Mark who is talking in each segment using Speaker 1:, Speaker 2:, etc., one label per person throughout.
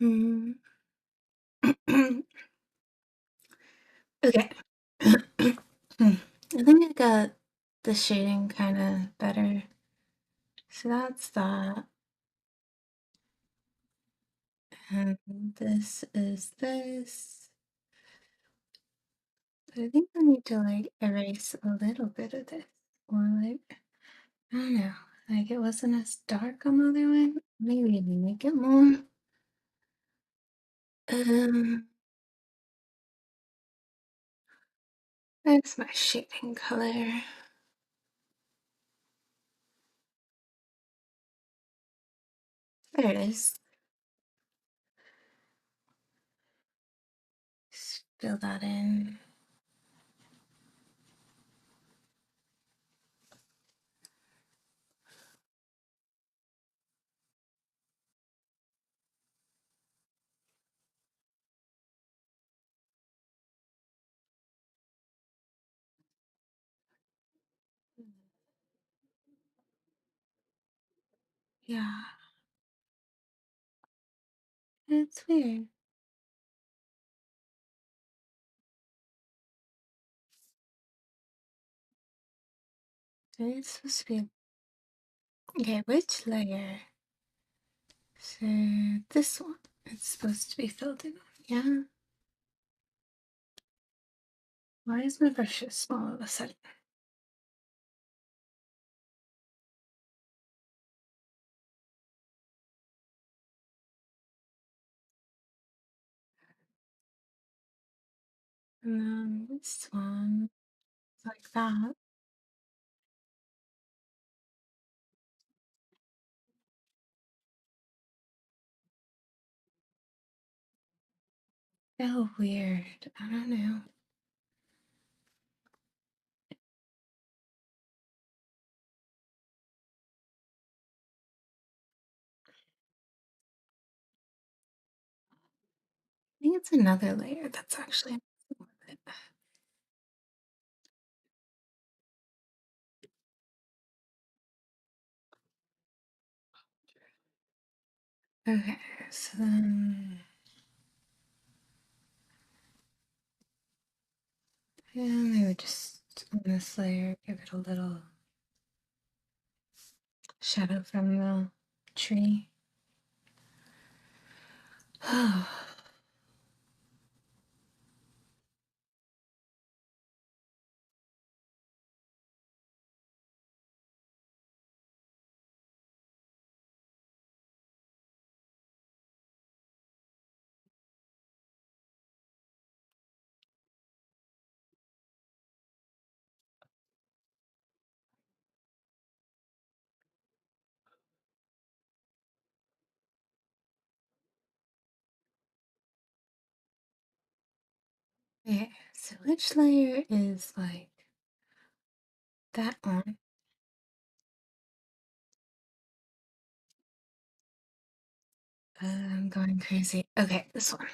Speaker 1: Mm. Okay. I think I got the shading kind of better. So that's that. And this is this. But I think I need to like erase a little bit of this. Or like, I don't know. Like it wasn't as dark on the other one. Maybe make it more. Um, that's my shading color. There it is. Just fill that in. Yeah, it's weird. It's supposed to be. Okay, which layer? So this one. It's supposed to be filled in. Yeah. Why is my brush so small all of a sudden? And then this one, like that. So weird. I don't know. I think it's another layer that's actually messing with it. Okay, so then yeah, maybe just on this layer, give it a little shadow from the tree. Okay, so which layer is like that one? I'm going crazy. Okay, this one.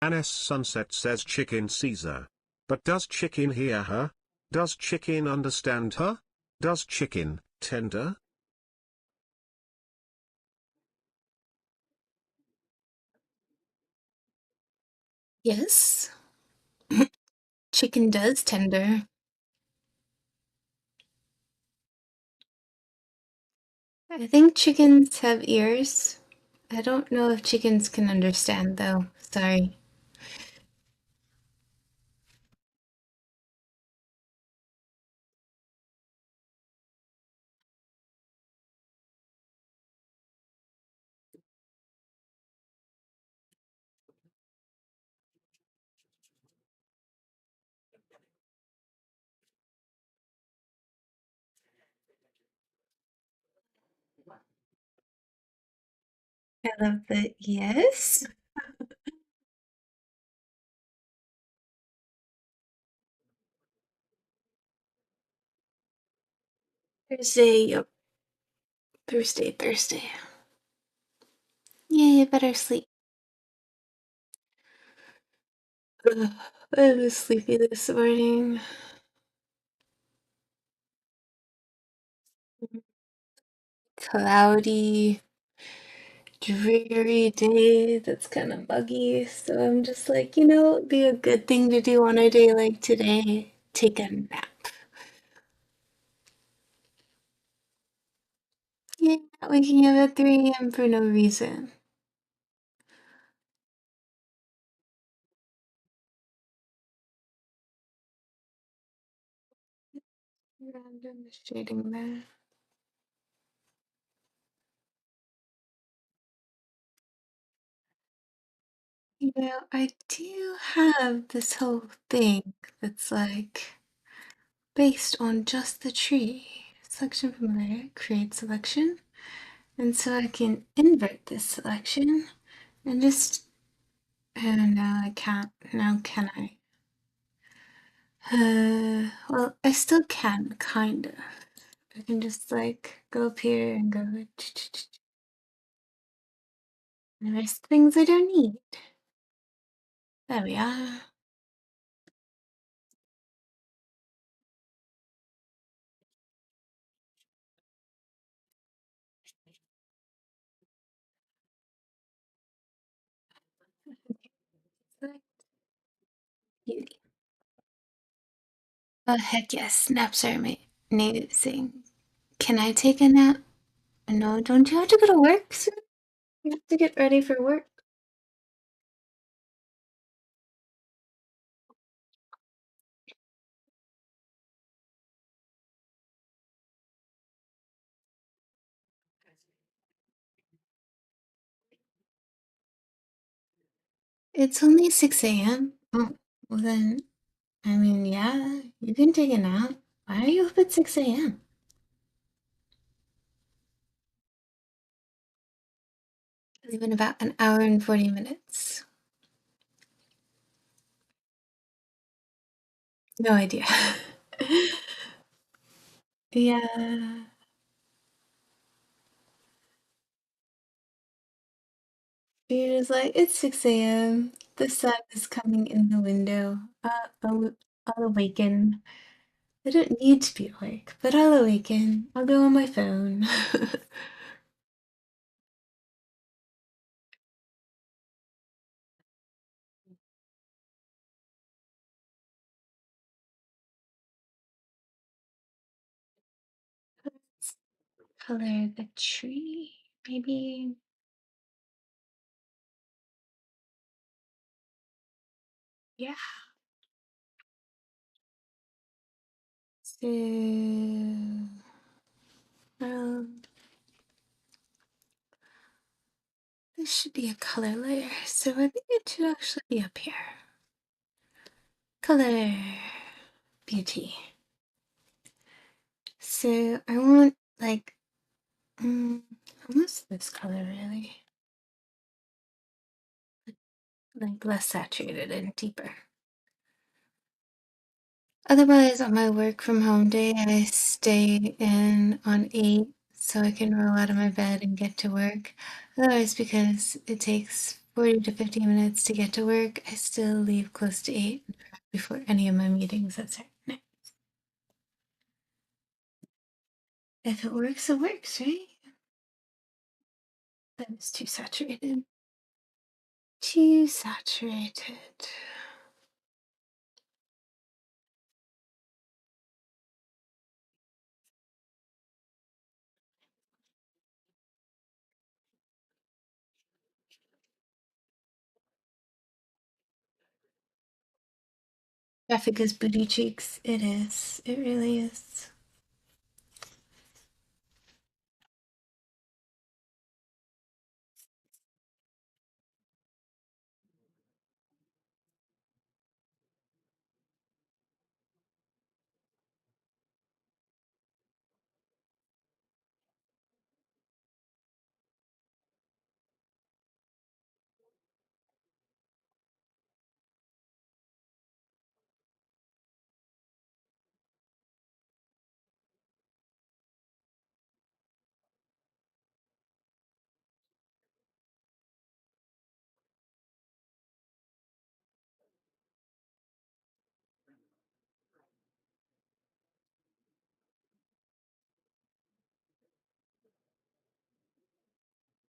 Speaker 2: Anes Sunset says chicken sees her. But does chicken hear her? Does chicken understand her? Does chicken tender?
Speaker 1: Yes, chicken does tender. I think chickens have ears. I don't know if chickens can understand though. Sorry. I love the yes. Thursday, yep. Thursday. Yeah, you better sleep. Ugh, I was sleepy this morning. Cloudy, dreary day that's kind of muggy. So I'm just like, it'd be a good thing to do on a day like today. Take a nap. Yeah, not waking up at 3 a.m. for no reason. Random shading there. I do have this whole thing that's like based on just the tree. Selection from layer, create selection. And so I can invert this selection and just, and now I can't, now can I? Well, I still can, kind of. I can just like go up here and go, and there's things I don't need. There we are. Select beauty. Oh, heck yes, naps are amazing. Can I take a nap? No, don't you have to go to work soon? You have to get ready for work. It's only 6 a.m. Oh, well then, I mean, yeah, you can take a nap. Why are you up at 6 a.m.? I leave in about an hour and 40 minutes. No idea. Yeah. You're just like, it's 6 a.m. The sun is coming in the window. I'll awaken. I don't need to be awake, but I'll awaken. I'll go on my phone. Let's color the tree. Maybe, yeah. So, um, this should be a color layer. So I think it should actually be up here. Color beauty. So I want like almost this color really. Like less saturated and deeper. Otherwise, on my work from home day, I stay in on 8 so I can roll out of my bed and get to work. Otherwise, because it takes 40 to 50 minutes to get to work. I still leave close to 8 before any of my meetings at certain night. If it works, right? That is too saturated. Too saturated. Traffic is booty cheeks. It is. It really is.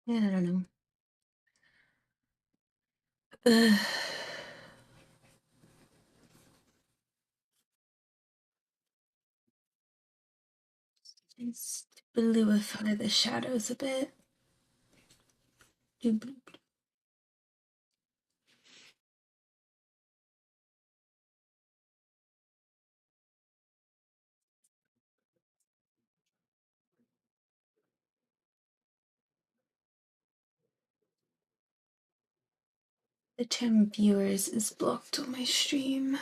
Speaker 1: Yeah, I don't know. Ugh. Just bluify the shadows a bit. The 10 viewers is blocked on my stream.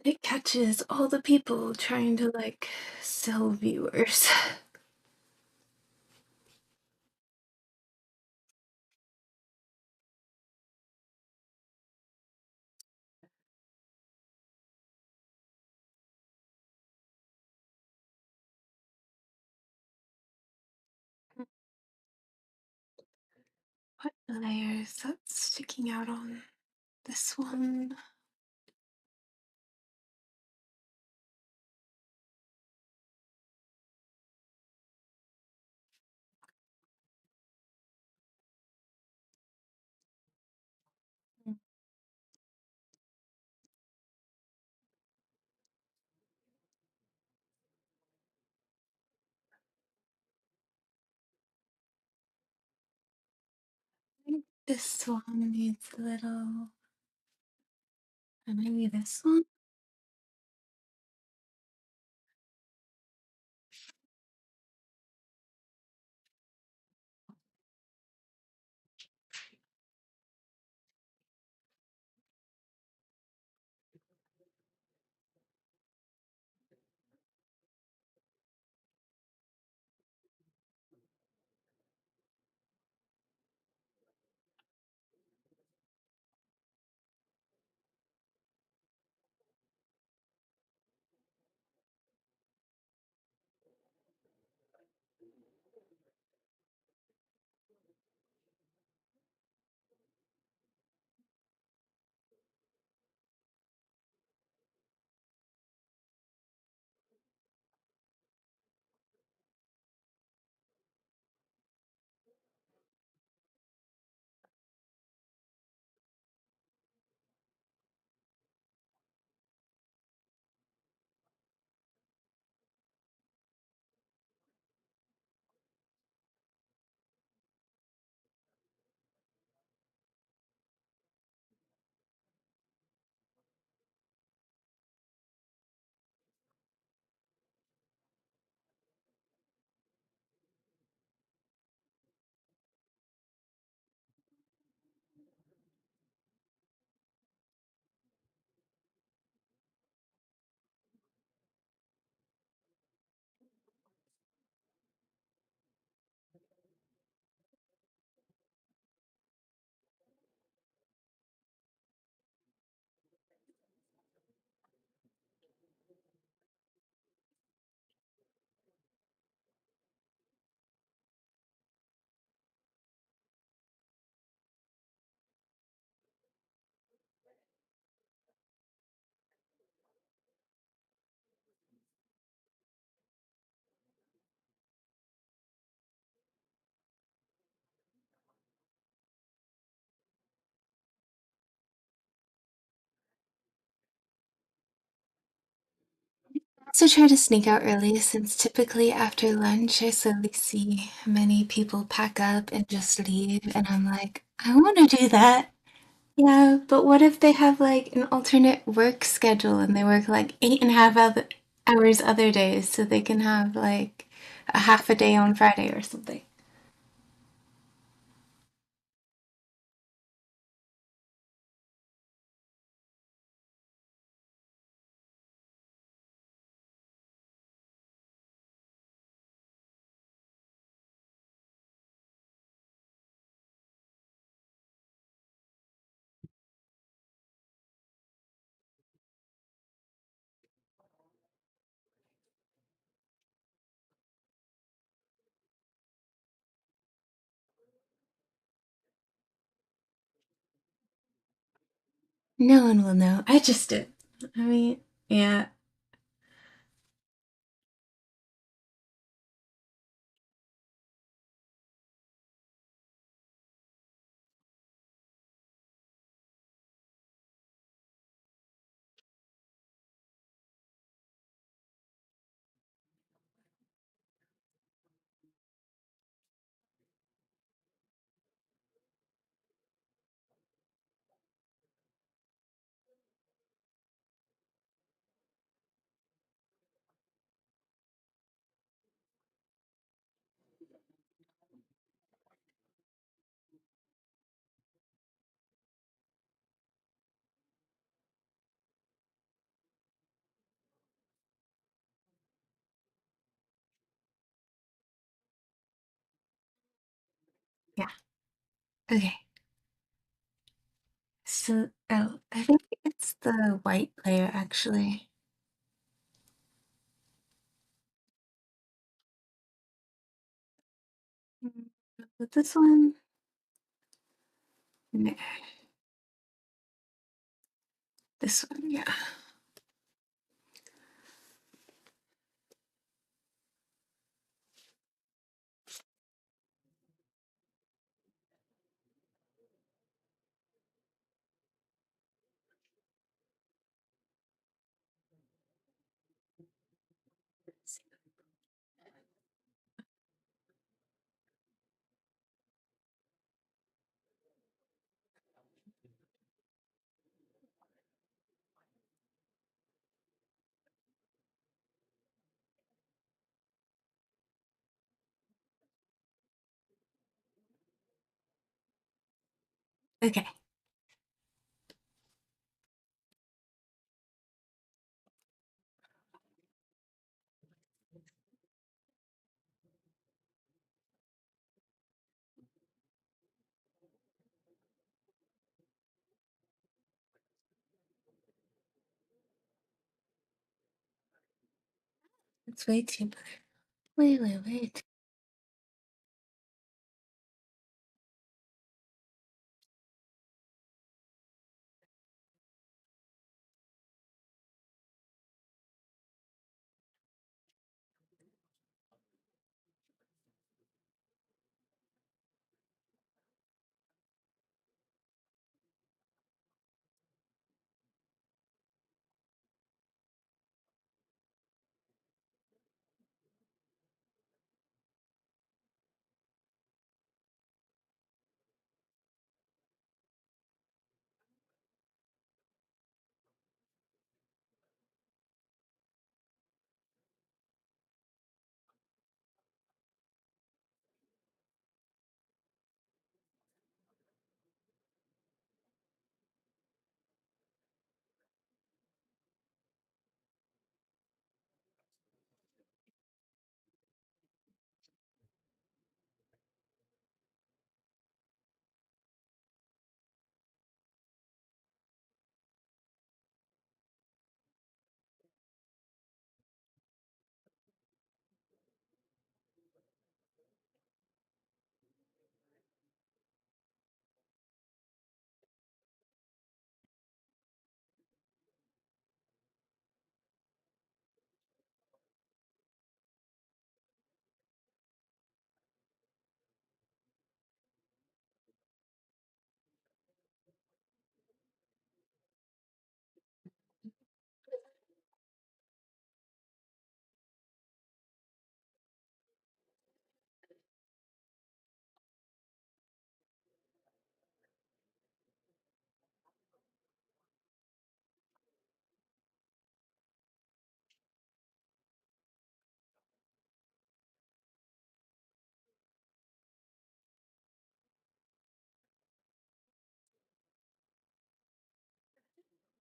Speaker 1: It catches all the people trying to like sell viewers. What layers that's sticking out on this one? I think this one needs a little, or maybe this one. also try to sneak out early since typically after lunch I slowly see many people pack up and just leave, and I'm like, I want to do that. Yeah, but what if they have like an alternate work schedule and they work like 8.5 hours other days so they can have like a half a day on Friday or something? No one will know. I just did. I mean, yeah. Yeah. Okay. So, oh, I think it's the white layer actually. Mm, With this one, no, this one, yeah. Okay. It's way too blue. Wait, wait, wait.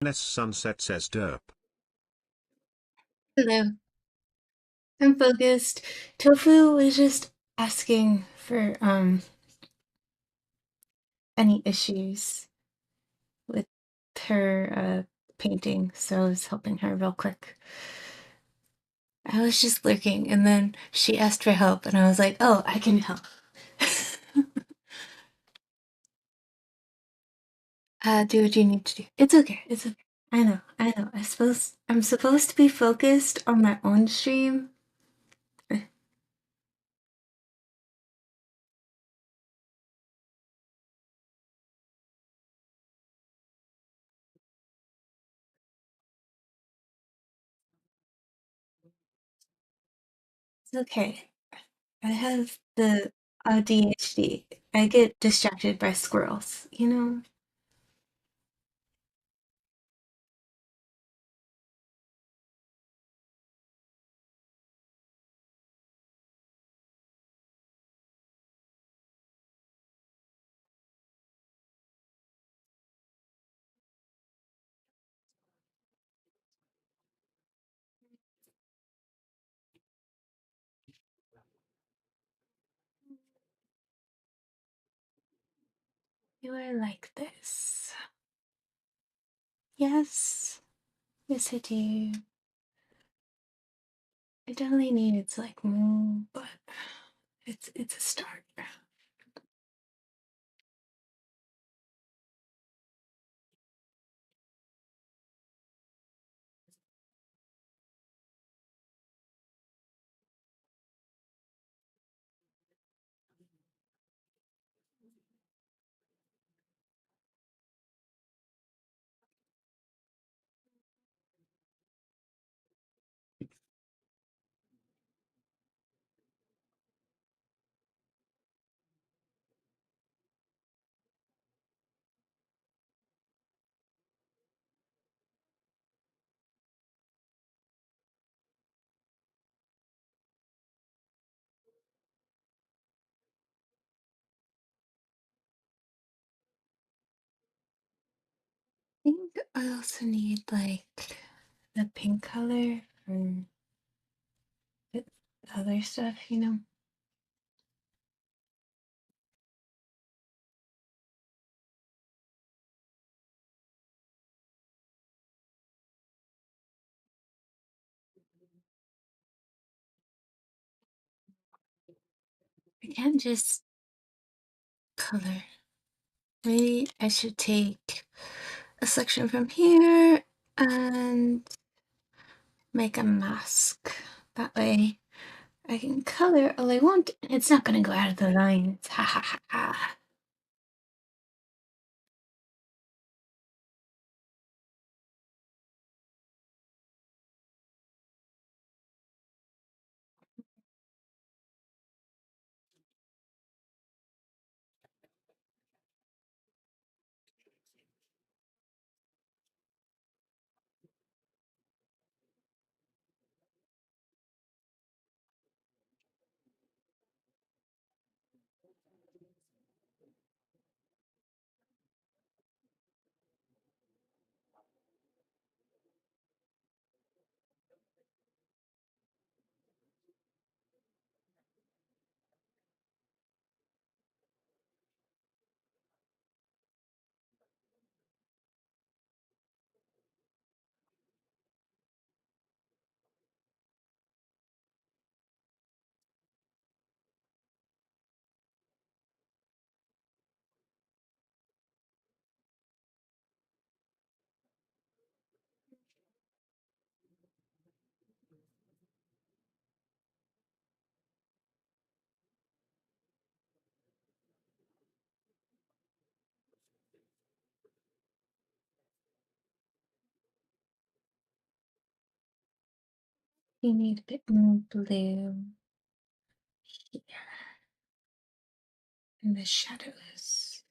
Speaker 2: Ness Sunset says derp.
Speaker 1: Hello, I'm focused. Tofu was just asking for any issues with her painting, so I was helping her real quick. I was just lurking, and then she asked for help, and I was like, "Oh, I can help." Do what you need to do. It's okay. It's okay. I know. I know. I'm supposed to be focused on my own stream. It's okay. I have the ADHD. I get distracted by squirrels, you know? Do I like this? Yes. Yes, I do. It definitely needs like more, but it's a start. I think I also need like the pink color for the other stuff, you know? I can't just color. Maybe I should take a section from here and make a mask. That way I can color all I want. It's not gonna go out of the lines. Ha ha ha ha. You need a bit more blue here in the shadows.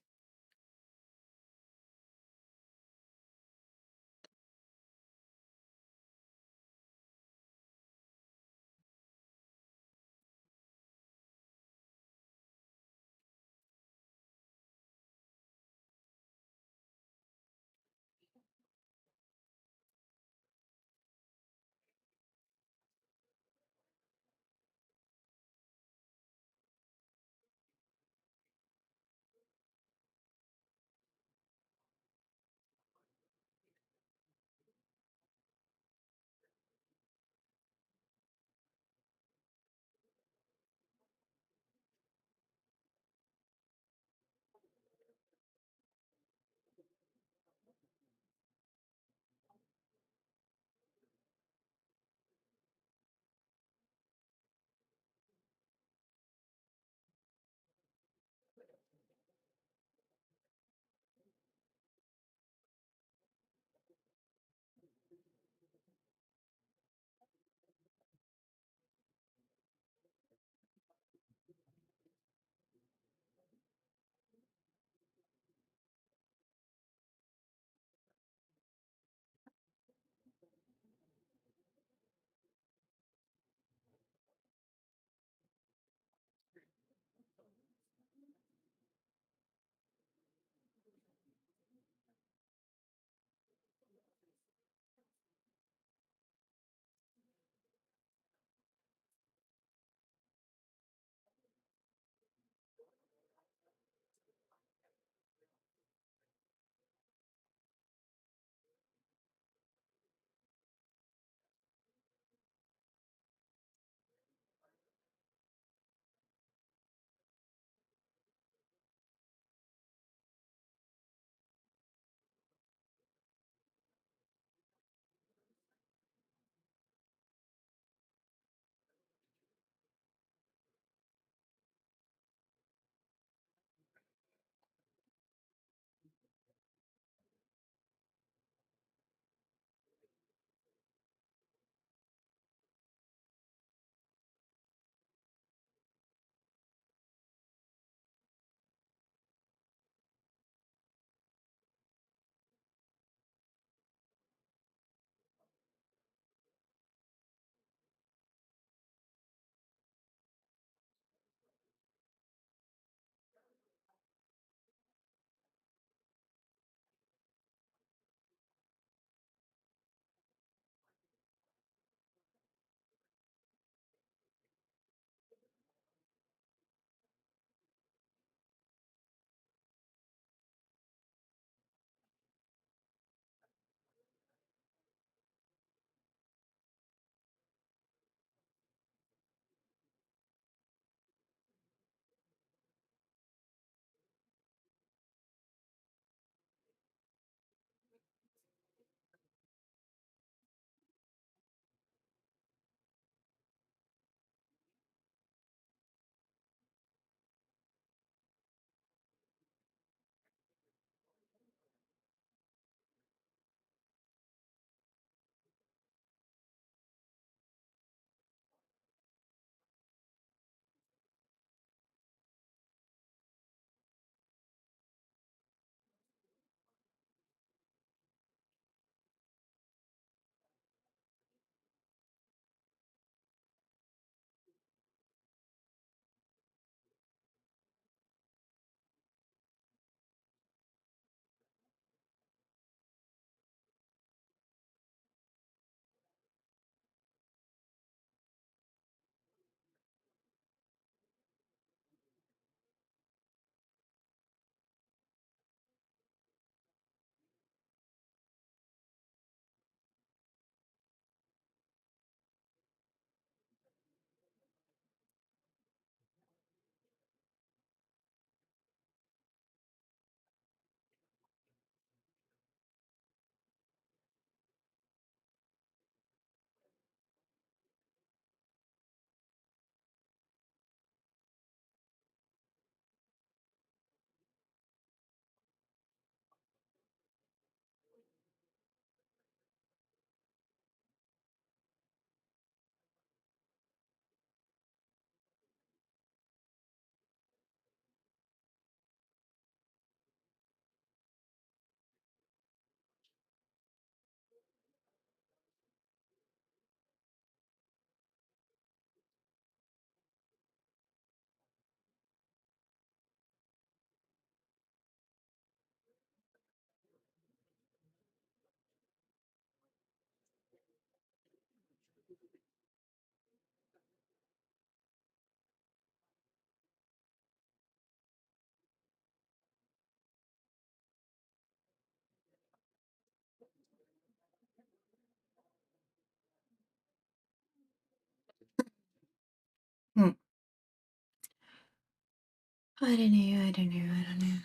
Speaker 1: I don't know, I don't know, I don't know.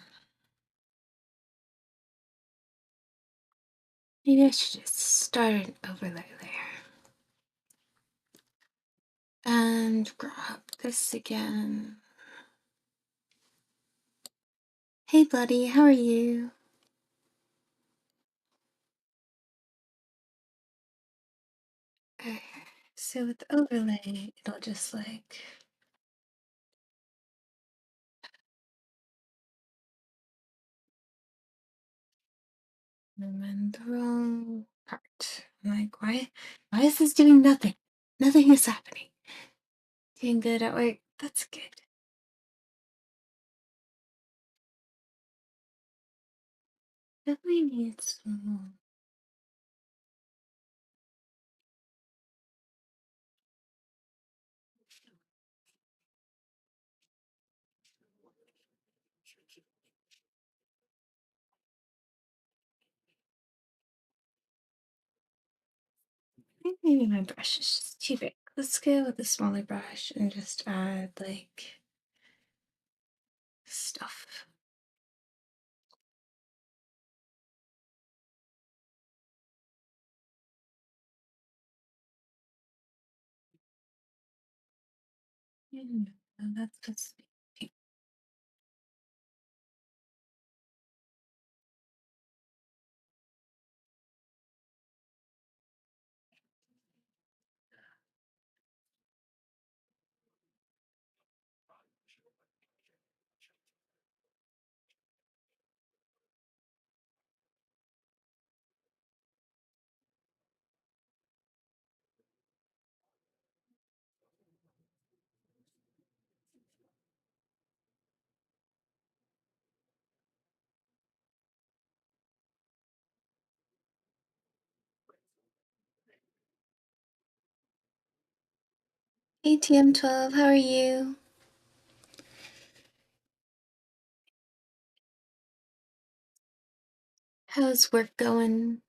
Speaker 1: Maybe I should just start an overlay layer. And grab this again. Hey buddy, how are you? Okay, so with the overlay, it'll just like I'm in the wrong part. I'm like, why is this doing nothing? Nothing is happening. Doing good at work. That's good. Definitely needs some more. I think maybe my brush is just too big. Let's go with a smaller brush and just add like stuff. Mm, that's supposed to be. 12, how are you? How's work going?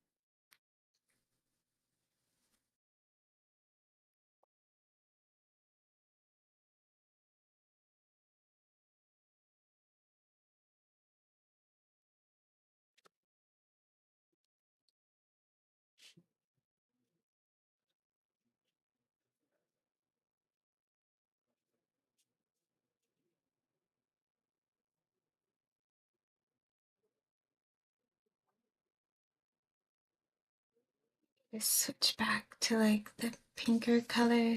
Speaker 1: Just switch back to like the pinker color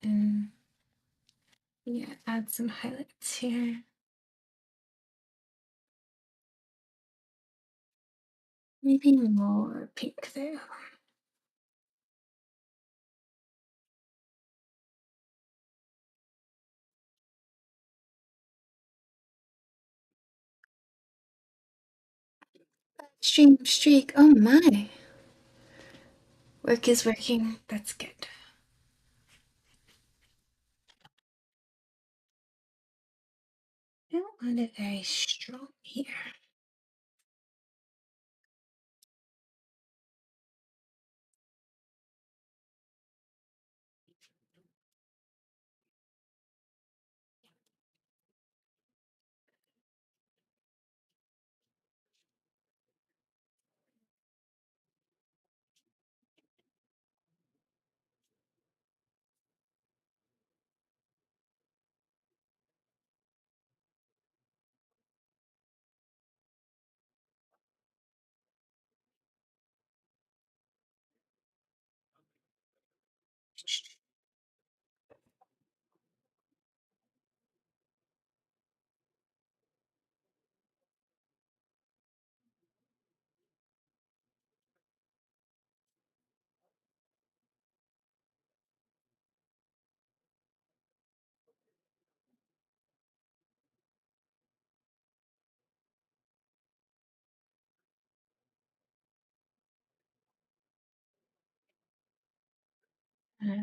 Speaker 1: and yeah, add some highlights here. Maybe more pink there. Stream streak. Oh my. Work is working. That's good. I don't want it very strong here.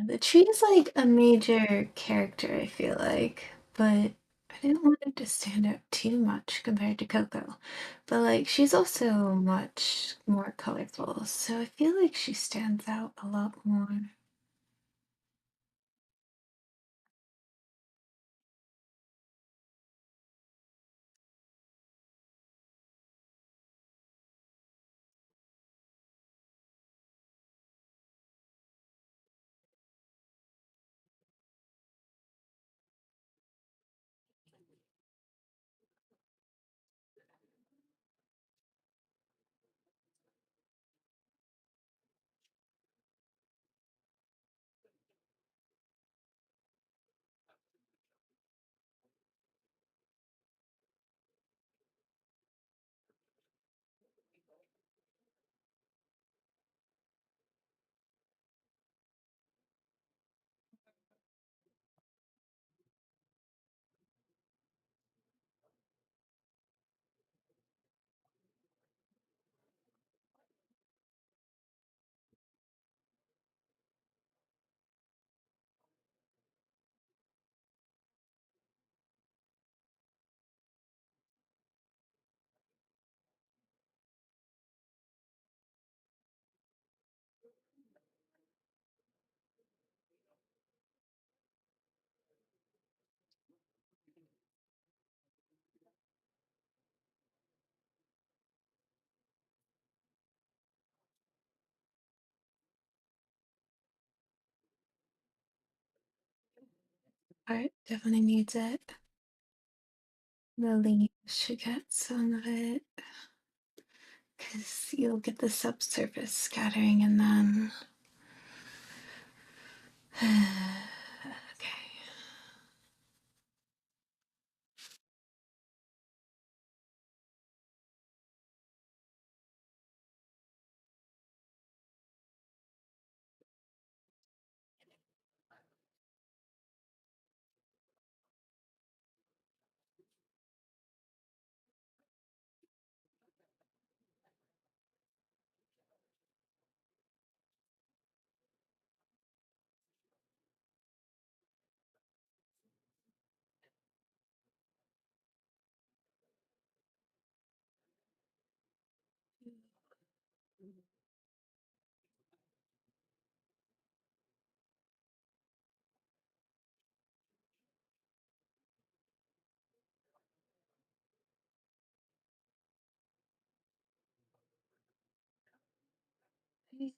Speaker 1: The tree is like a major character, I feel like, but I didn't want it to stand out too much compared to Coco. But like, she's also much more colorful, so I feel like she stands out a lot more. part definitely needs it. The leaves should get some of it because you'll get the subsurface scattering in them. Okay.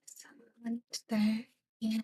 Speaker 1: Some light there. Yeah.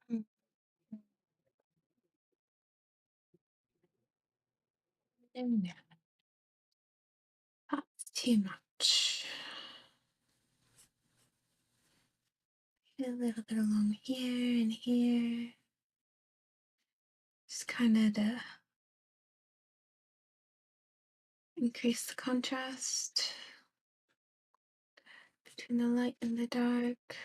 Speaker 1: Mm, no, that's too much. A little bit along here and here. Just kind of to increase the contrast between the light and the dark.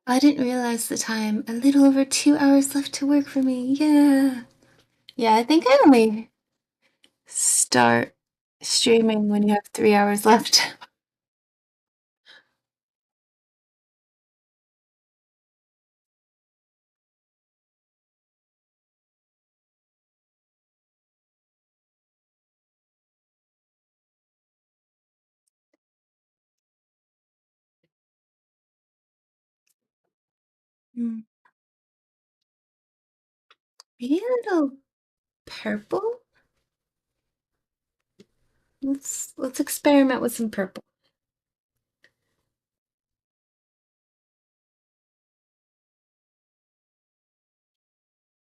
Speaker 1: I didn't realize the time. A little over 2 hours left to work for me. Yeah. Yeah, I think I only start streaming when you have 3 hours left. Mm. Maybe a little purple? Let's experiment with some purple.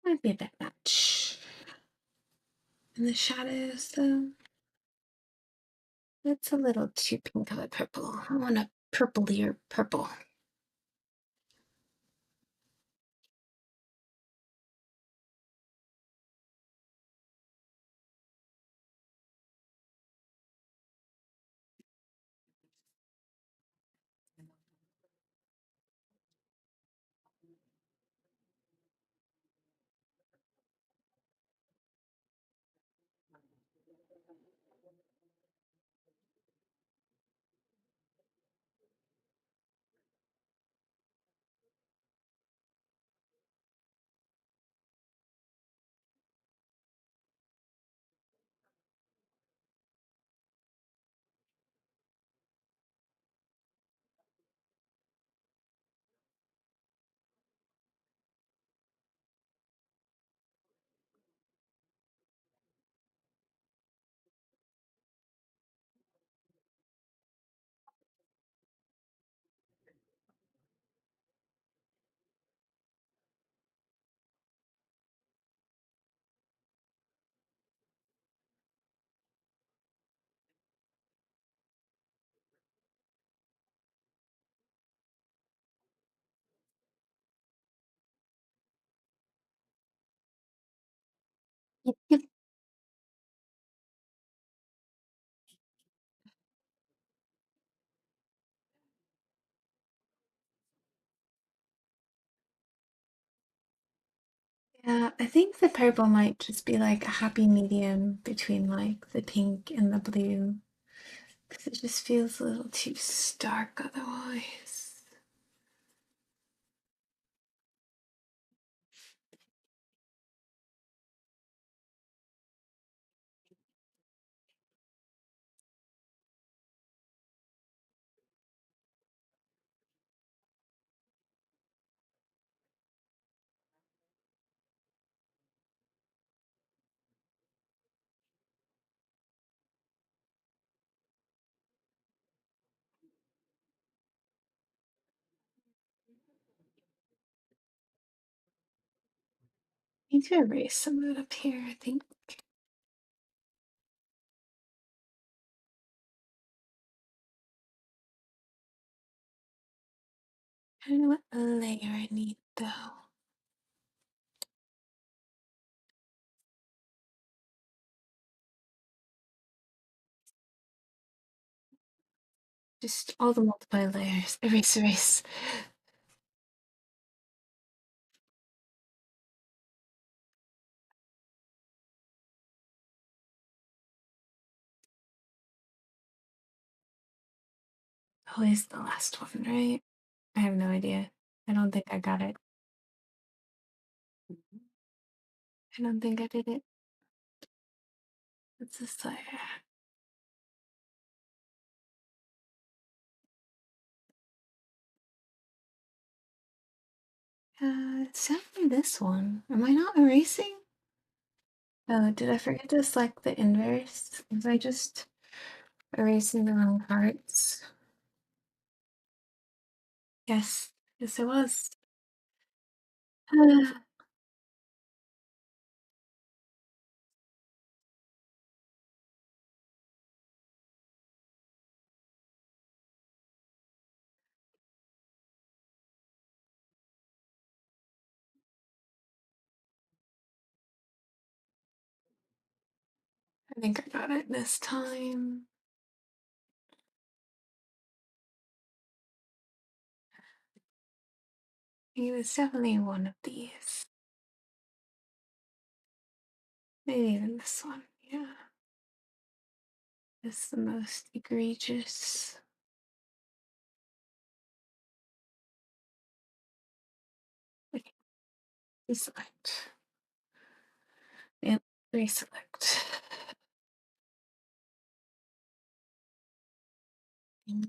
Speaker 1: Might be a bit much. In the shadows, though, it's a little too pink of a purple. I want a purplier purple. Yeah, I think the purple might just be like a happy medium between like the pink and the blue. Because it just feels a little too stark otherwise. Need to erase some of it up here, I think. I don't know what layer I need though. Just all the multiply layers. Erase, erase. Always the last one, right? I have no idea. I don't think I got it. I don't think I did it. What's this layer? It's definitely this one. Am I not erasing? Oh, did I forget to select the inverse? Was I just erasing the wrong parts? Yes, yes, it was. I think I got it this time. It was definitely one of these. Maybe even this one. Yeah. It's the most egregious. Okay, deselect. And reselect.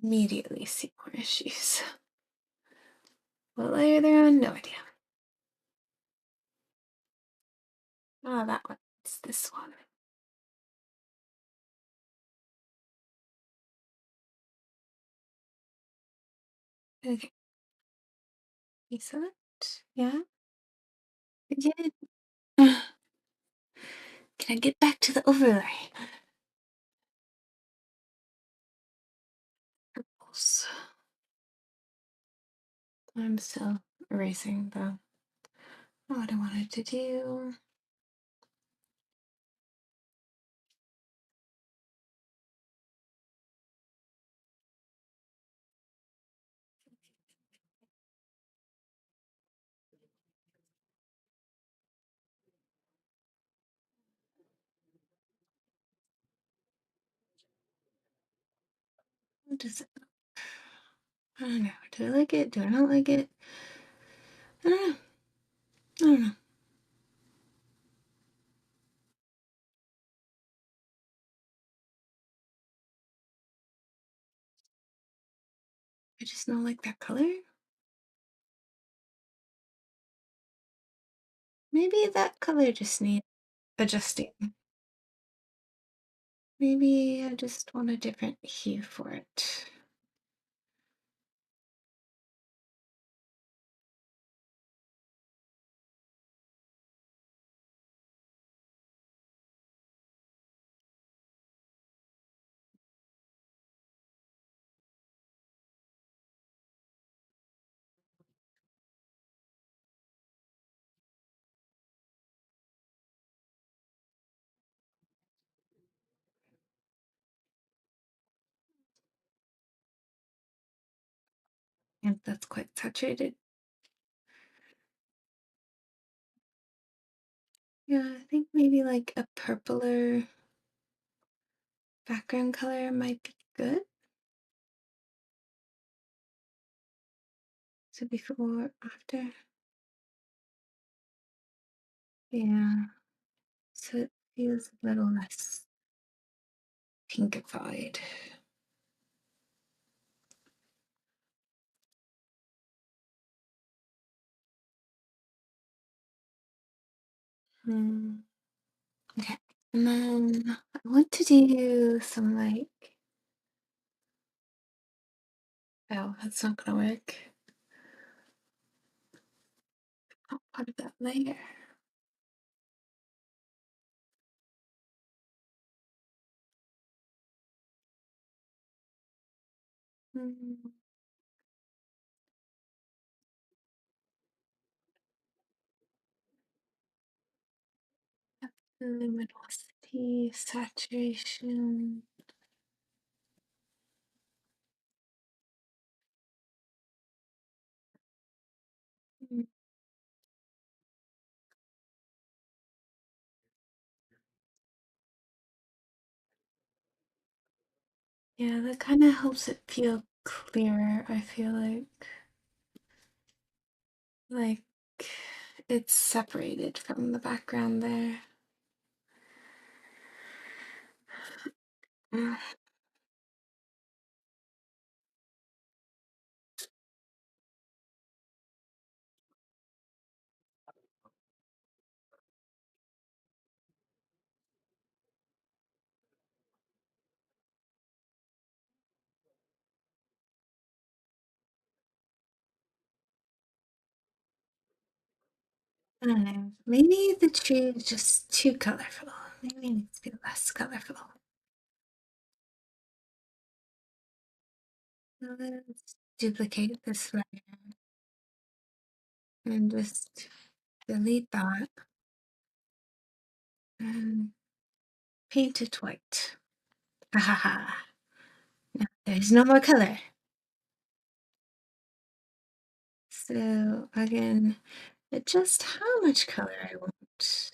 Speaker 1: Immediately see more issues. What layer they're on? No idea. Oh, that one. It's this one. Okay. You saw it? Yeah? Again. Can I get back to the overlay? Purples. I'm still erasing though. What I wanted to do. What does it? I don't know. Do I like it? Do I not like it? I don't know. I don't know. I just don't like that color. Maybe that color just needs adjusting. Maybe I just want a different hue for it. And that's quite saturated. Yeah, I think maybe like a purpler background color might be good. So before, after. Yeah. So it feels a little less pinkified. Hmm. Okay. And then I want to do some like, oh, that's not gonna work. Not part of that layer. Hmm. Luminosity, saturation. Hmm. Yeah, that kind of helps it feel clearer, I feel like it's separated from the background there. Mm. I don't know. Maybe the tree is just too colorful. Maybe it needs to be less colorful. So let's duplicate this layer and just delete that and paint it white. Ha ha ha. Now there's no more color. So again, adjust how much color I want.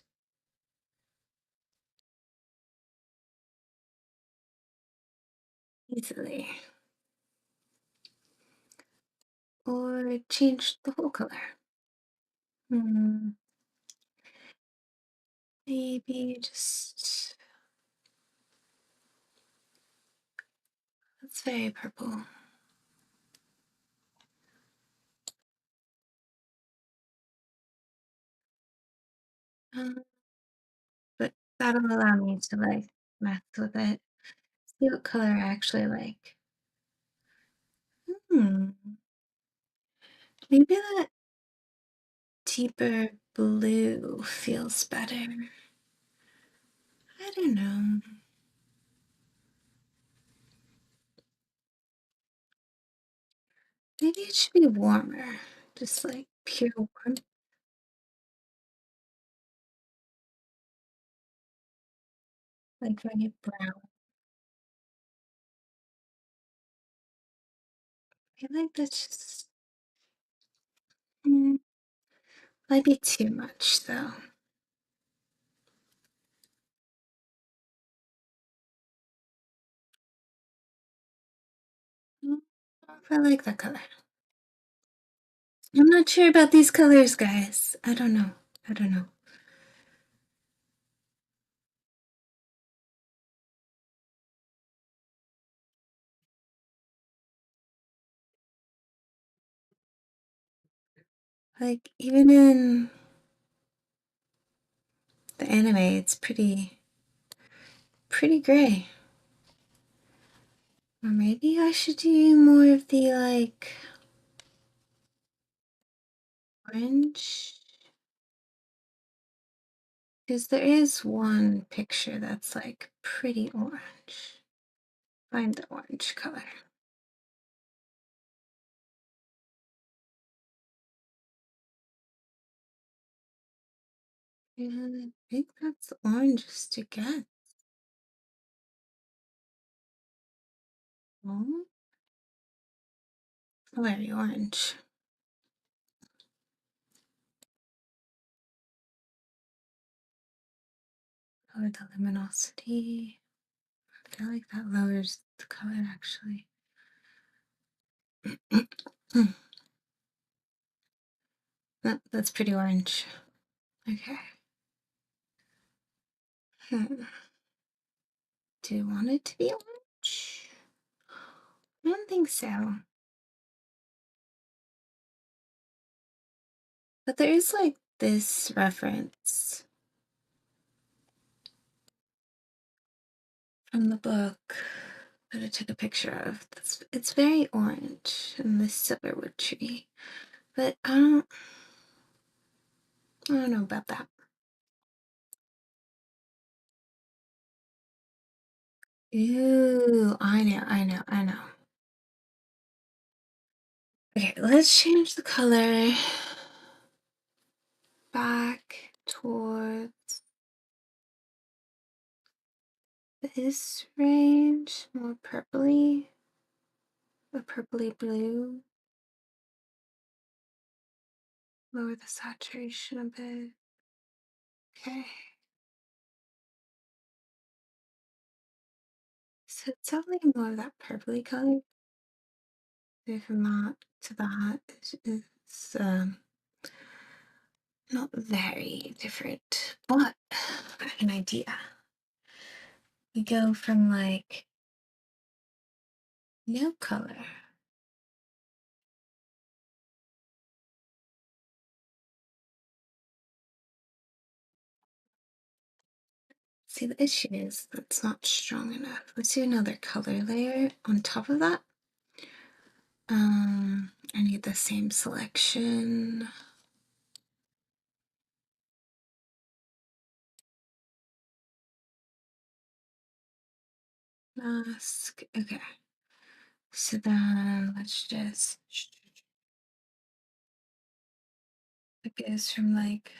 Speaker 1: Easily. Or change the whole color. Hmm. Maybe just, that's very purple. Um, but that'll allow me to like mess with it. See what color I actually like. Hmm. Maybe that deeper blue feels better. I don't know. Maybe it should be warmer. Just like pure warmth. Like very brown. I feel like that's just mm, might be too much though. Mm, I like that color. I'm not sure about these colors, guys. I don't know. I don't know. Like even in the anime, it's pretty gray. Or maybe I should do more of the like orange. Because there is one picture that's like pretty orange. Find the orange color. And I think that's the oranges to get. Oh, very orange. Lower the luminosity. I feel like that lowers the color actually. That's pretty orange. Okay. Hmm. Do you want it to be orange? I don't think so. But there is like this reference from the book that I took a picture of. It's very orange in this silverwood tree. But I don't know about that. Ooh, I know. Okay, let's change the color back towards this range, more purpley, a purpley blue. Lower the saturation a bit. Okay. So it's definitely more of that purpley color. So from that to that is not very different, but I have an idea. We go from like no color. See, the issue is that's not strong enough. Let's do another color layer on top of that. I need the same selection. Mask. Okay. So then let's just it goes from like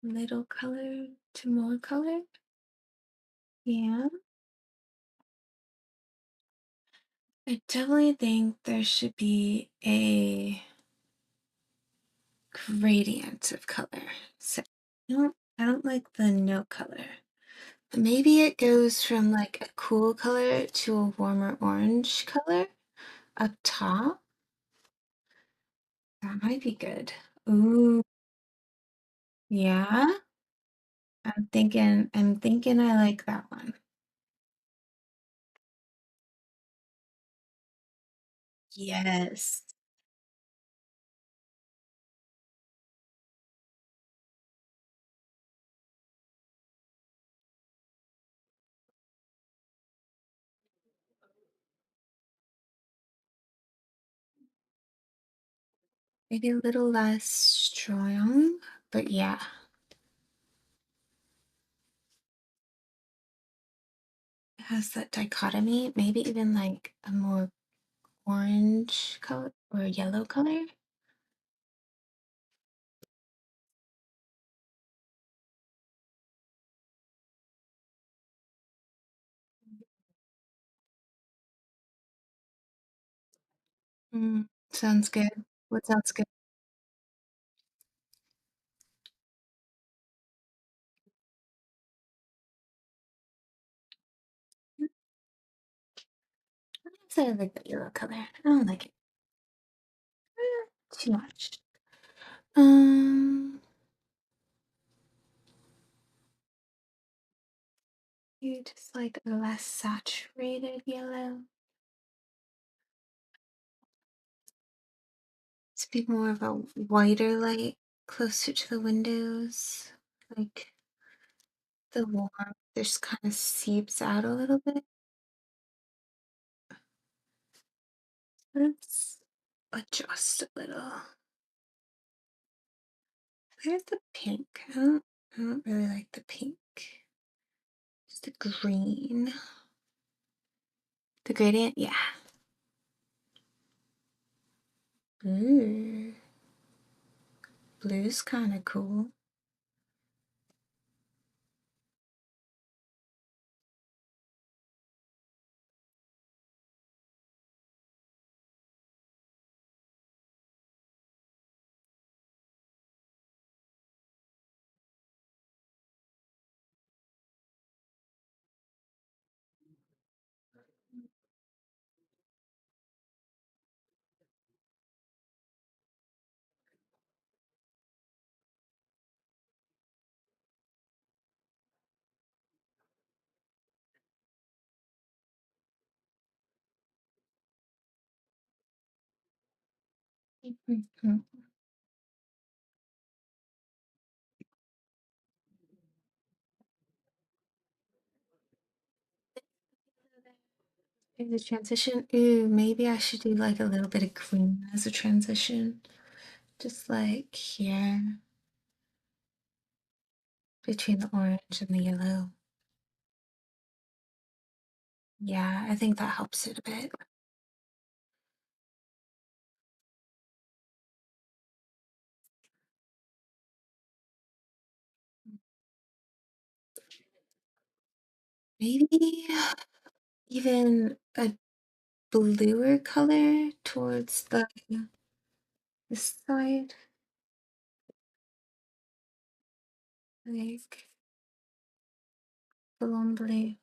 Speaker 1: little color to more color. Yeah. I definitely think there should be a gradient of color. So I don't like the no color. But maybe it goes from like a cool color to a warmer orange color up top. That might be good. Ooh, yeah. I'm thinking I like that one. Yes. Maybe a little less strong, but yeah. It has that dichotomy, maybe even like a more orange color or yellow color. Sounds good. What sounds good? I don't say I like the yellow color. I don't like it too much. Um, you just like a less saturated yellow. To be more of a whiter light closer to the windows. Like the warmth just kind of seeps out a little bit. Let's adjust a little. There's the pink. I don't really like the pink. Just the green. The gradient, yeah. Ooh. Blue's kind of cool. Mhm. Here's a transition. Ooh, maybe I should do like a little bit of green as a transition. Just like here, between the orange and the yellow. Yeah, I think that helps it a bit. Maybe even a bluer color towards the this side. Like full blue.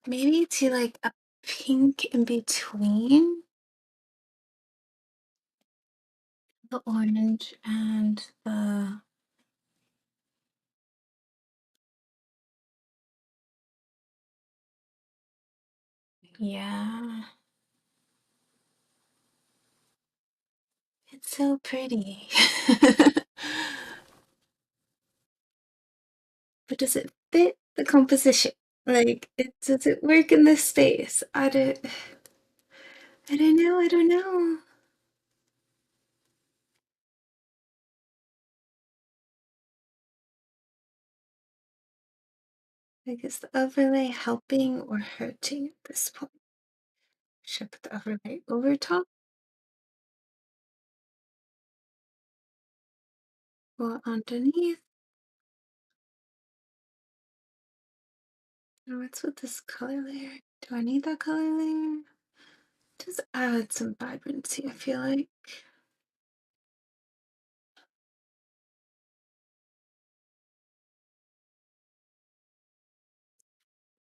Speaker 1: Maybe to like a pink in between the orange and the yeah. It's so pretty. But does it fit the composition? Like, does it work in this space? I don't know. I don't know. Like, is the overlay helping or hurting at this point? Should I put the overlay over top or underneath? Or what's with this color layer? Do I need that color layer? Just add some vibrancy, I feel like.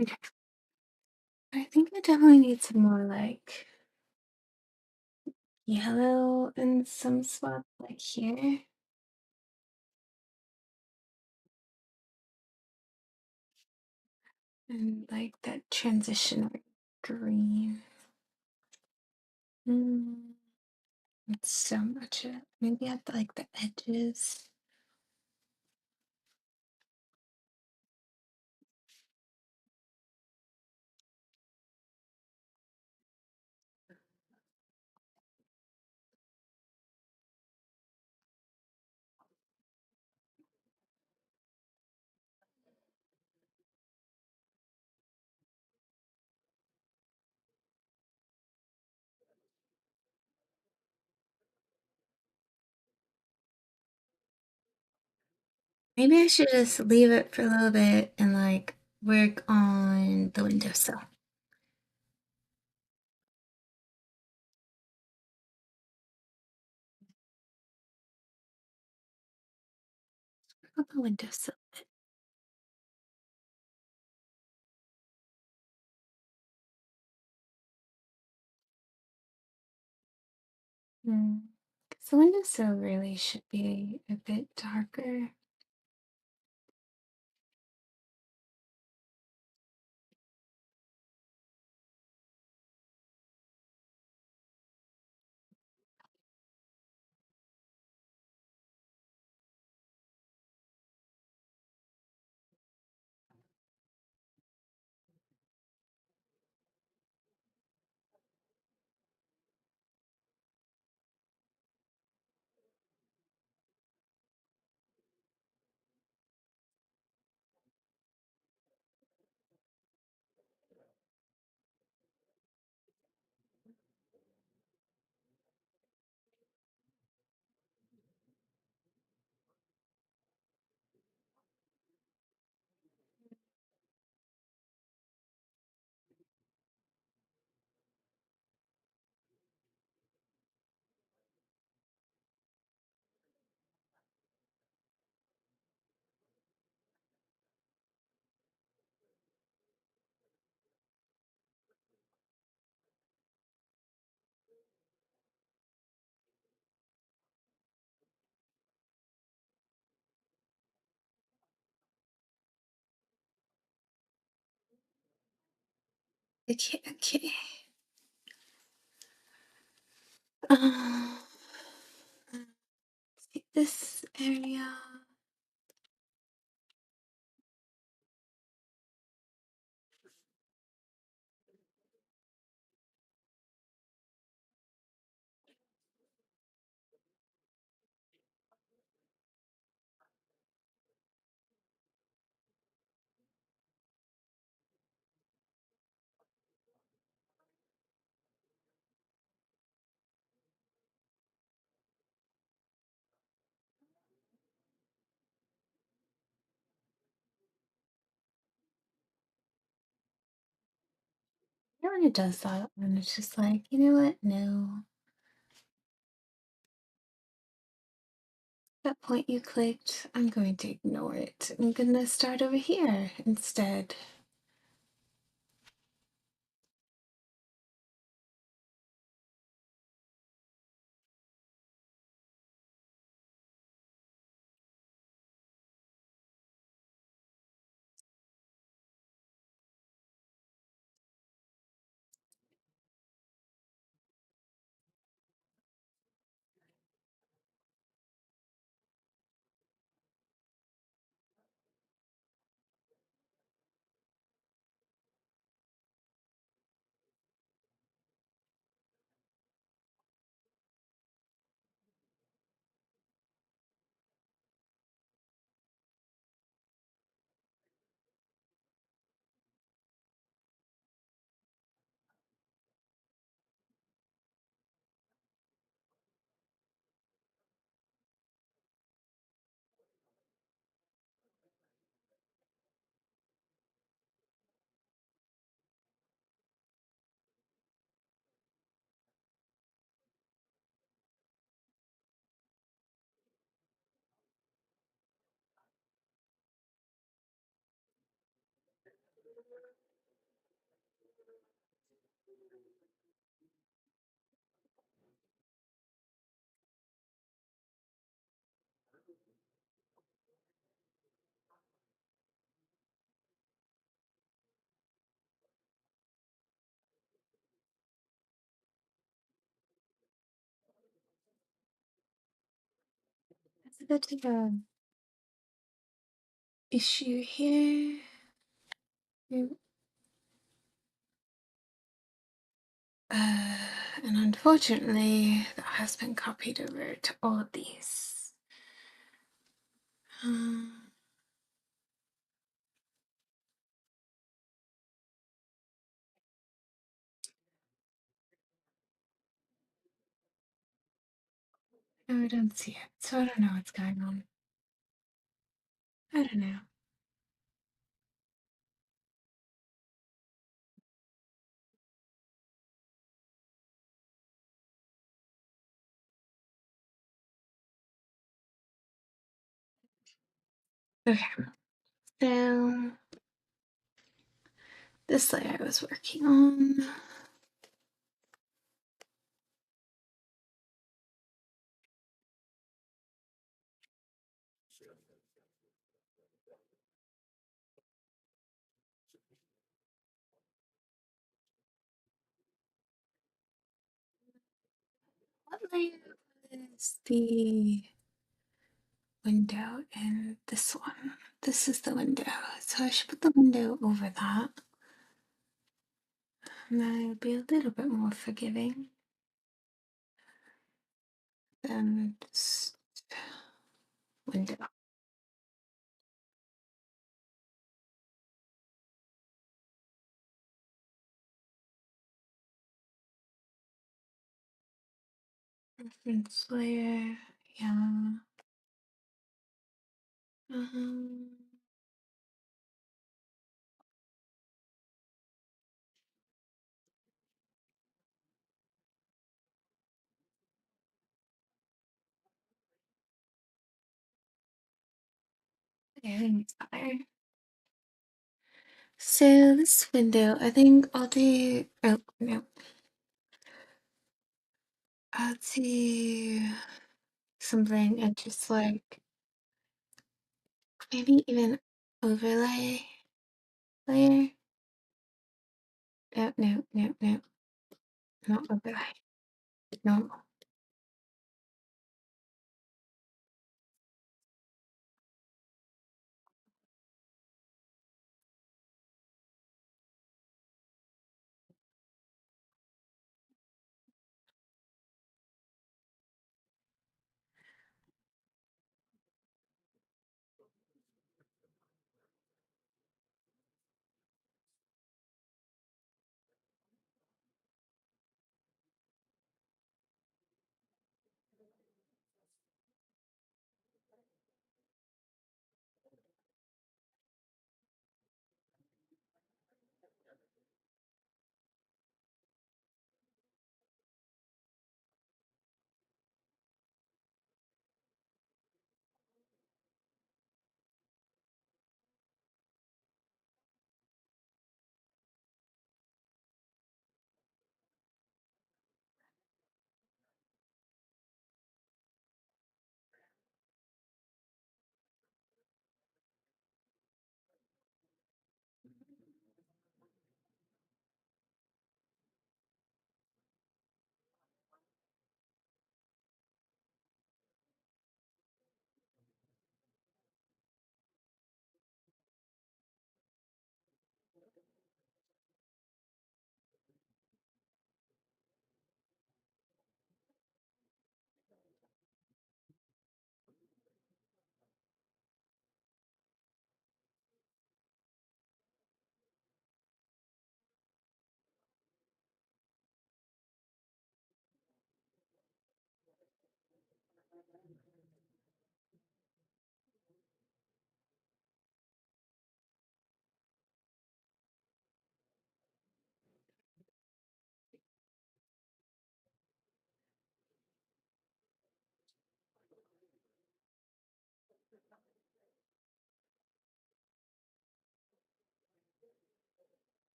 Speaker 1: Okay. I think I definitely need some more like yellow in some spots, like here. And like that transition green. Mm, it's so much of it. Maybe at like the edges. Maybe I should just leave it for a little bit and like work on the windowsill. On the windowsill. Hmm. 'Cause the windowsill really should be a bit darker. Okay, okay. Uh, this area. You know when it does that, and it's just like, you know what? No. That point you clicked, I'm going to ignore it. I'm gonna start over here instead. That's a bit of a issue here. Mm, Uh, and unfortunately, that has been copied over to all of these. Um, no, I don't see it, so I don't know what's going on. I don't know. Okay, so this layer I was working on. What layer is the window in this one? This is the window, so I should put the window over that, and then it'll be a little bit more forgiving than just window. Reference layer, yeah. Um, I think it's better. So this window, I think I'll do. Oh no, I'll do something and just like maybe even overlay layer. No, no, no, no, not overlay. Normal.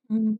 Speaker 1: Mm.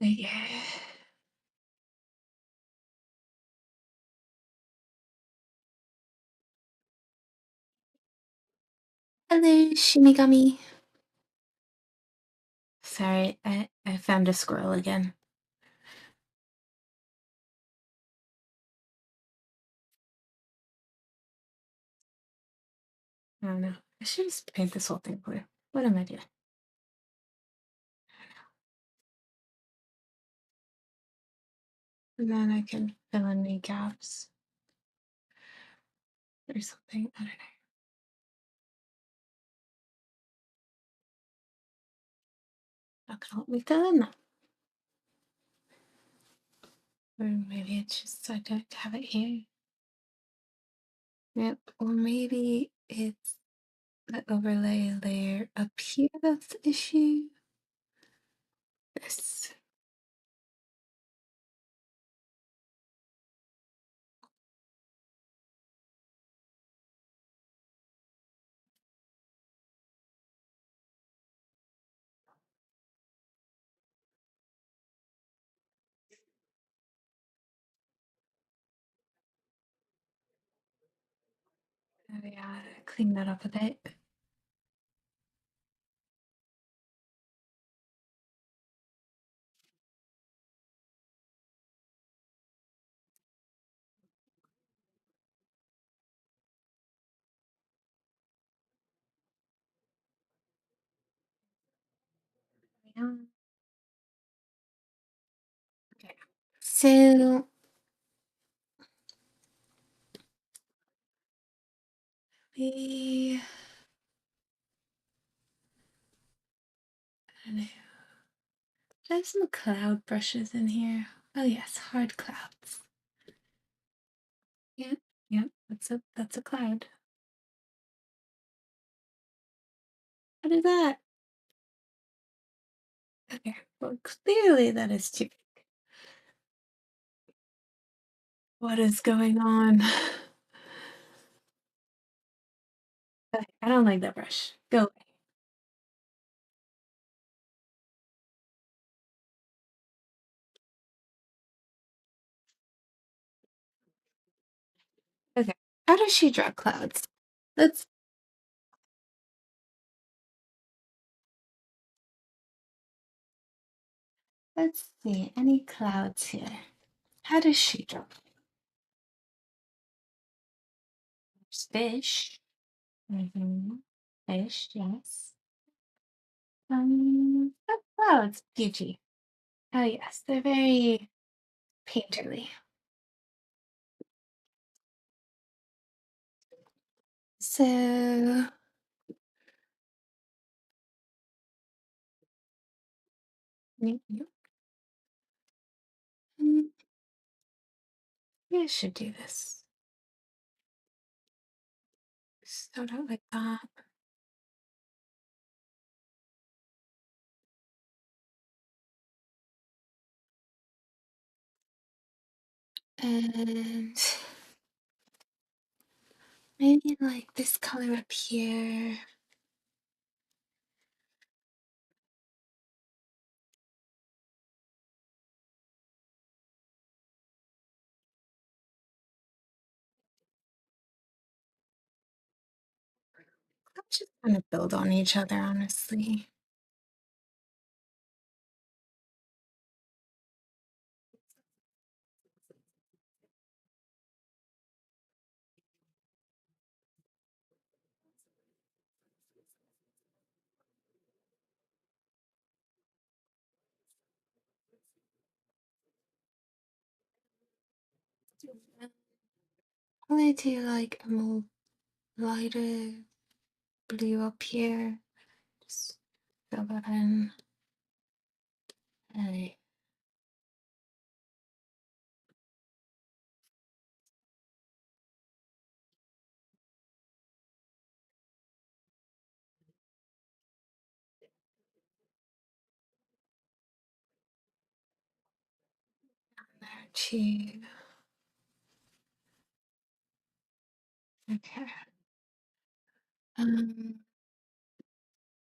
Speaker 1: Yeah. Hello, Shinigami. Sorry, I found a squirrel again. I don't know. I should just paint this whole thing blue. What am I doing? And then I can fill in the gaps or something. I don't know. Not gonna let me fill in that. Or maybe it's just I don't have it here. Yep. Or maybe it's the overlay layer up here that's the issue. This. Oh yeah, clean that up a bit. Yeah. Okay. So we I don't know. There's some cloud brushes in here. Oh yes, hard clouds. Yep, yep, that's a cloud. What is that? Okay, well clearly that is too big. What is going on? Okay, I don't like that brush. Go away. Okay. How does she draw clouds? Let's let's see. Any clouds here? How does she draw? There's fish. Fish, yes. Oh, clouds, Gigi. Oh yes, they're very painterly. So yep, yep. Mm, maybe I should do this. Start out like that. And maybe like this color up here. Let's just kind of build on each other, honestly. Probably do like a more lighter blue up here. Just fill that in. Hey. There too. Okay. Um,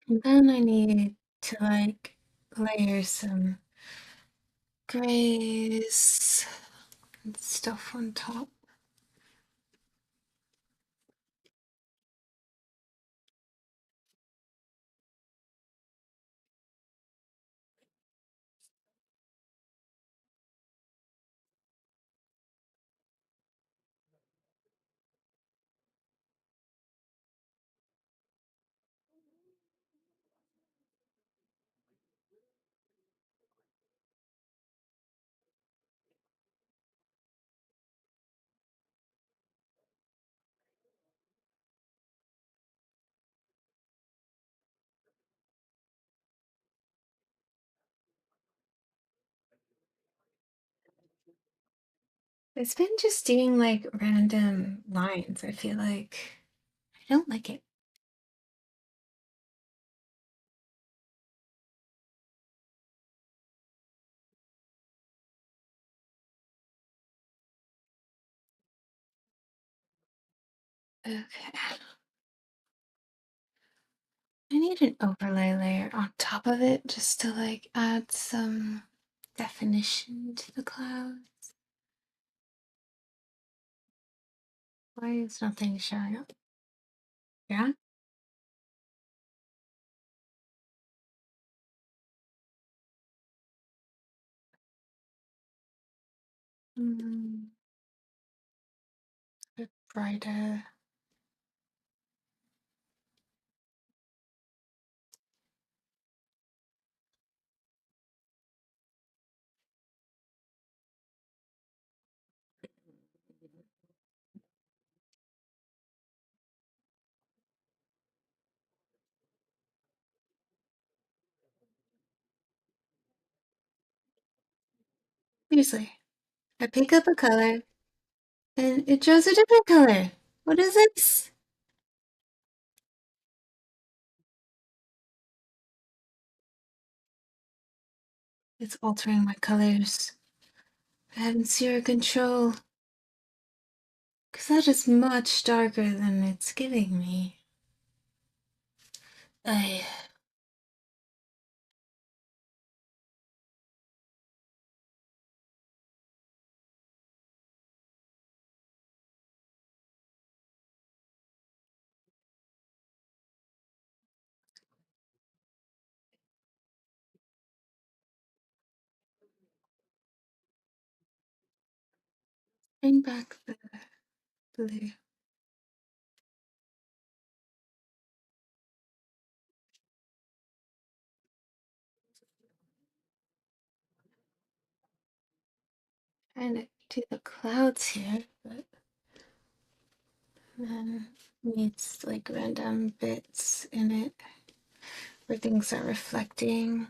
Speaker 1: and then I need to like layer some grays and stuff on top. It's been just doing like random lines. I feel like I don't like it. Okay. I need an overlay layer on top of it just to like add some definition to the clouds. Why is nothing showing up? Yeah? Mm, a bit brighter. Seriously, I pick up a color and it shows a different color. What is this? It's altering my colors. I have zero control. Because that is much darker than it's giving me. I bring back the blue. Trying to do the clouds here, but then needs like random bits in it where things are reflecting.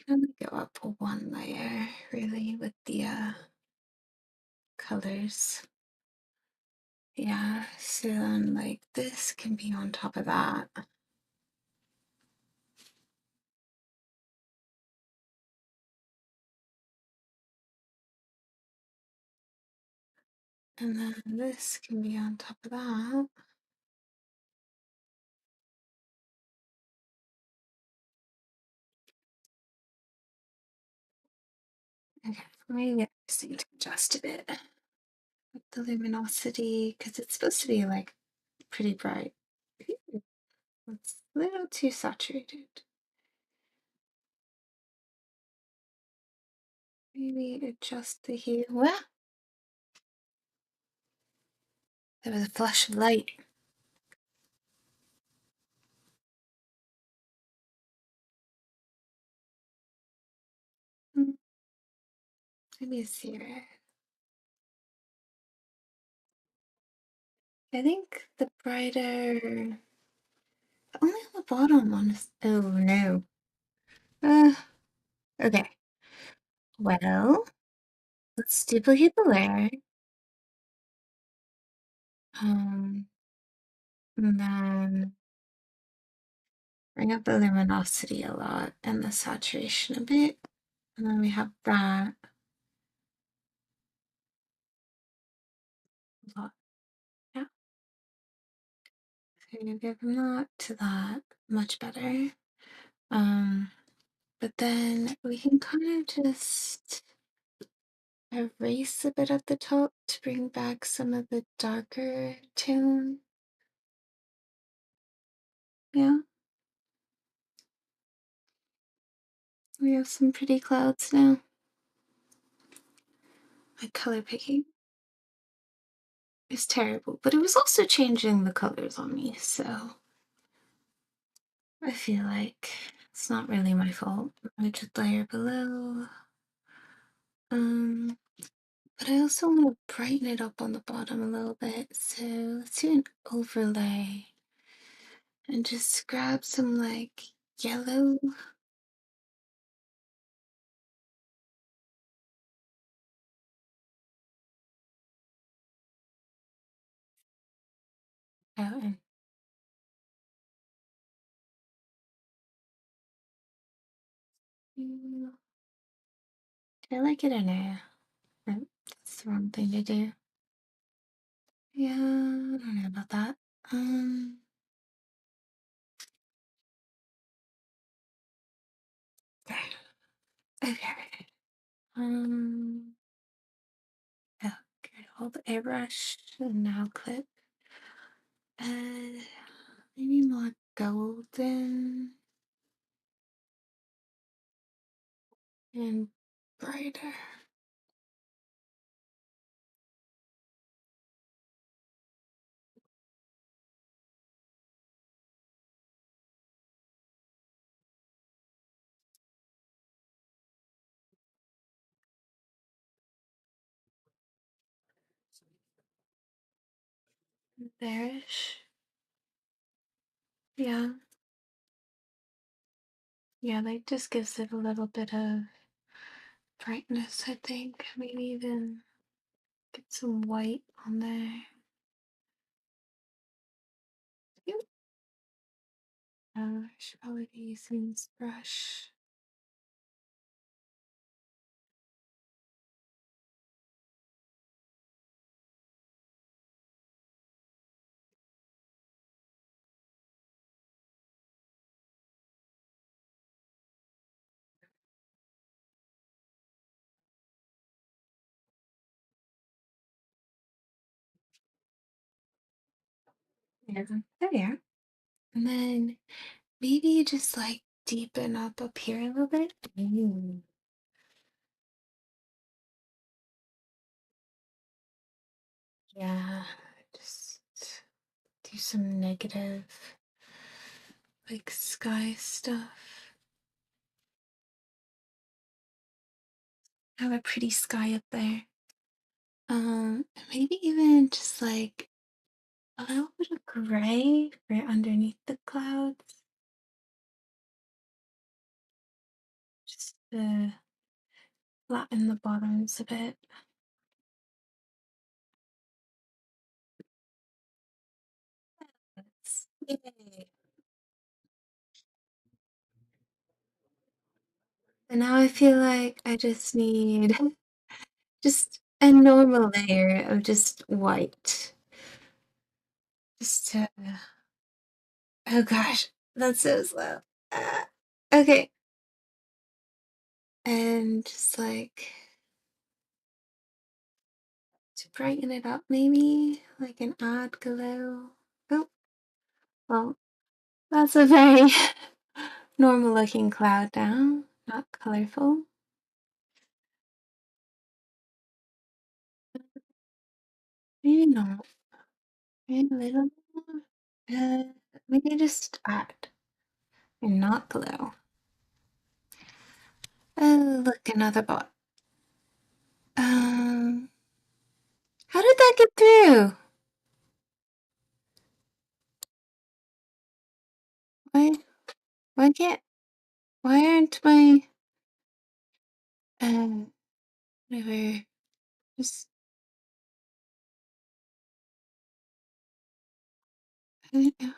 Speaker 1: Can only go up one layer really with the colors. Yeah, so then like this can be on top of that. And then this can be on top of that. Okay, maybe I just need to adjust a bit with the luminosity because it's supposed to be like pretty bright. It's a little too saturated. Maybe adjust the hue. Well, There was a flash of light. Hmm, let me see here. I think the brighter, only on the bottom one. Oh no. Uh, okay. Well, let's duplicate the layer. Um, and then bring up the luminosity a lot and the saturation a bit. And then we have that. A lot. Yeah. So you go from that to that. Much better. Um, but then we can kind of just erase a bit at the top to bring back some of the darker tone. Yeah, we have some pretty clouds now. My color picking is terrible, but it was also changing the colors on me, so I feel like it's not really my fault. I just layer below. Um, but I also want to brighten it up on the bottom a little bit, so let's do an overlay and just grab some like yellow. Oh, and mm, did I like it or no? No, that's the wrong thing to do. Yeah, I don't know about that. Um, okay. Okay. Um, okay, hold the airbrush and now clip. Uh, maybe more golden and brighter. There-ish. Yeah. Yeah, that just gives it a little bit of brightness, I think. Maybe even get some white on there. Yep. I should probably be using this brush. Yeah. There we are. And then maybe just like deepen up here a little bit. Yeah, just do some negative, like sky stuff. Have a pretty sky up there. Maybe even just like a little bit of gray right underneath the clouds, just to flatten the bottoms a bit. Yay. And now I feel like I just need just a normal layer of just white. Just to, oh gosh, that's so slow. Okay, and just like to brighten it up, maybe like an odd glow. Oh, well, that's a very normal looking cloud now, not colorful. Maybe not. A little more. Maybe just add and not below. Oh, look, another bot. Um, how did that get through? Why, why can't, why aren't my, whatever, just, I don't know.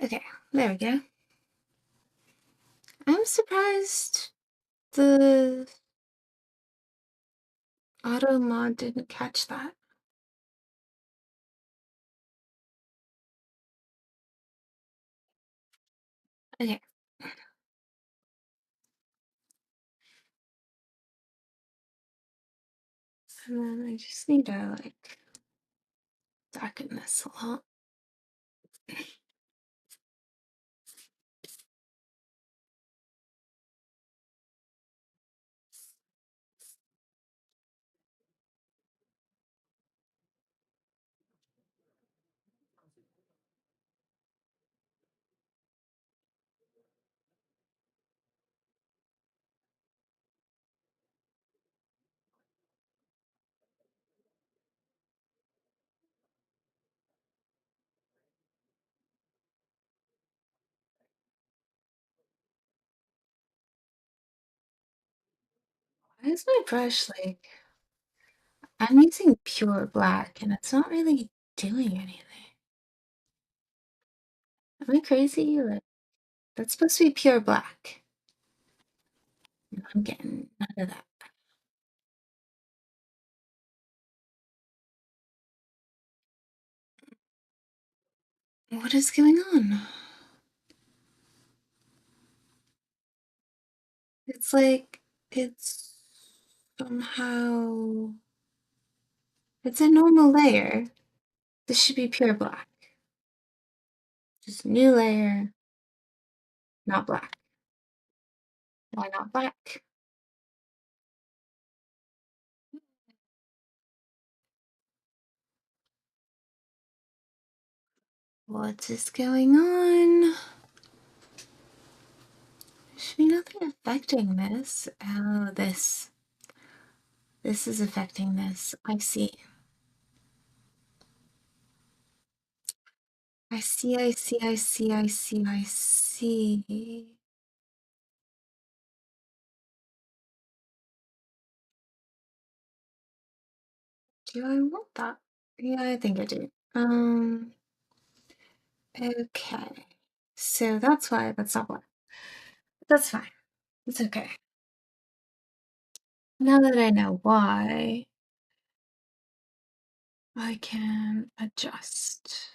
Speaker 1: Okay, there we go. I'm surprised the auto mod didn't catch that. Okay. And then I just need to like darken this a lot. Why is my brush like, I'm using pure black and it's not really doing anything. Am I crazy? Like, that's supposed to be pure black. I'm getting none of that. What is going on? It's like, it's somehow, it's a normal layer. This should be pure black. Just new layer, not black. Why not black? What is going on? Should be nothing affecting this. Oh, this. This is affecting this. I see. I see, I see, I see, I see, I see. Do I want that? Yeah, I think I do. Okay. So that's why that's not black. That's fine. It's okay. Now that I know why, I can adjust.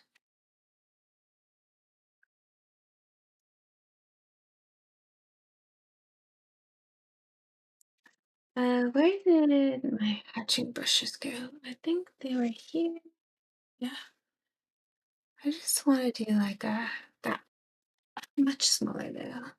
Speaker 1: Where did my hatching brushes go? I think they were here. Yeah. I just want to do like a that much smaller though.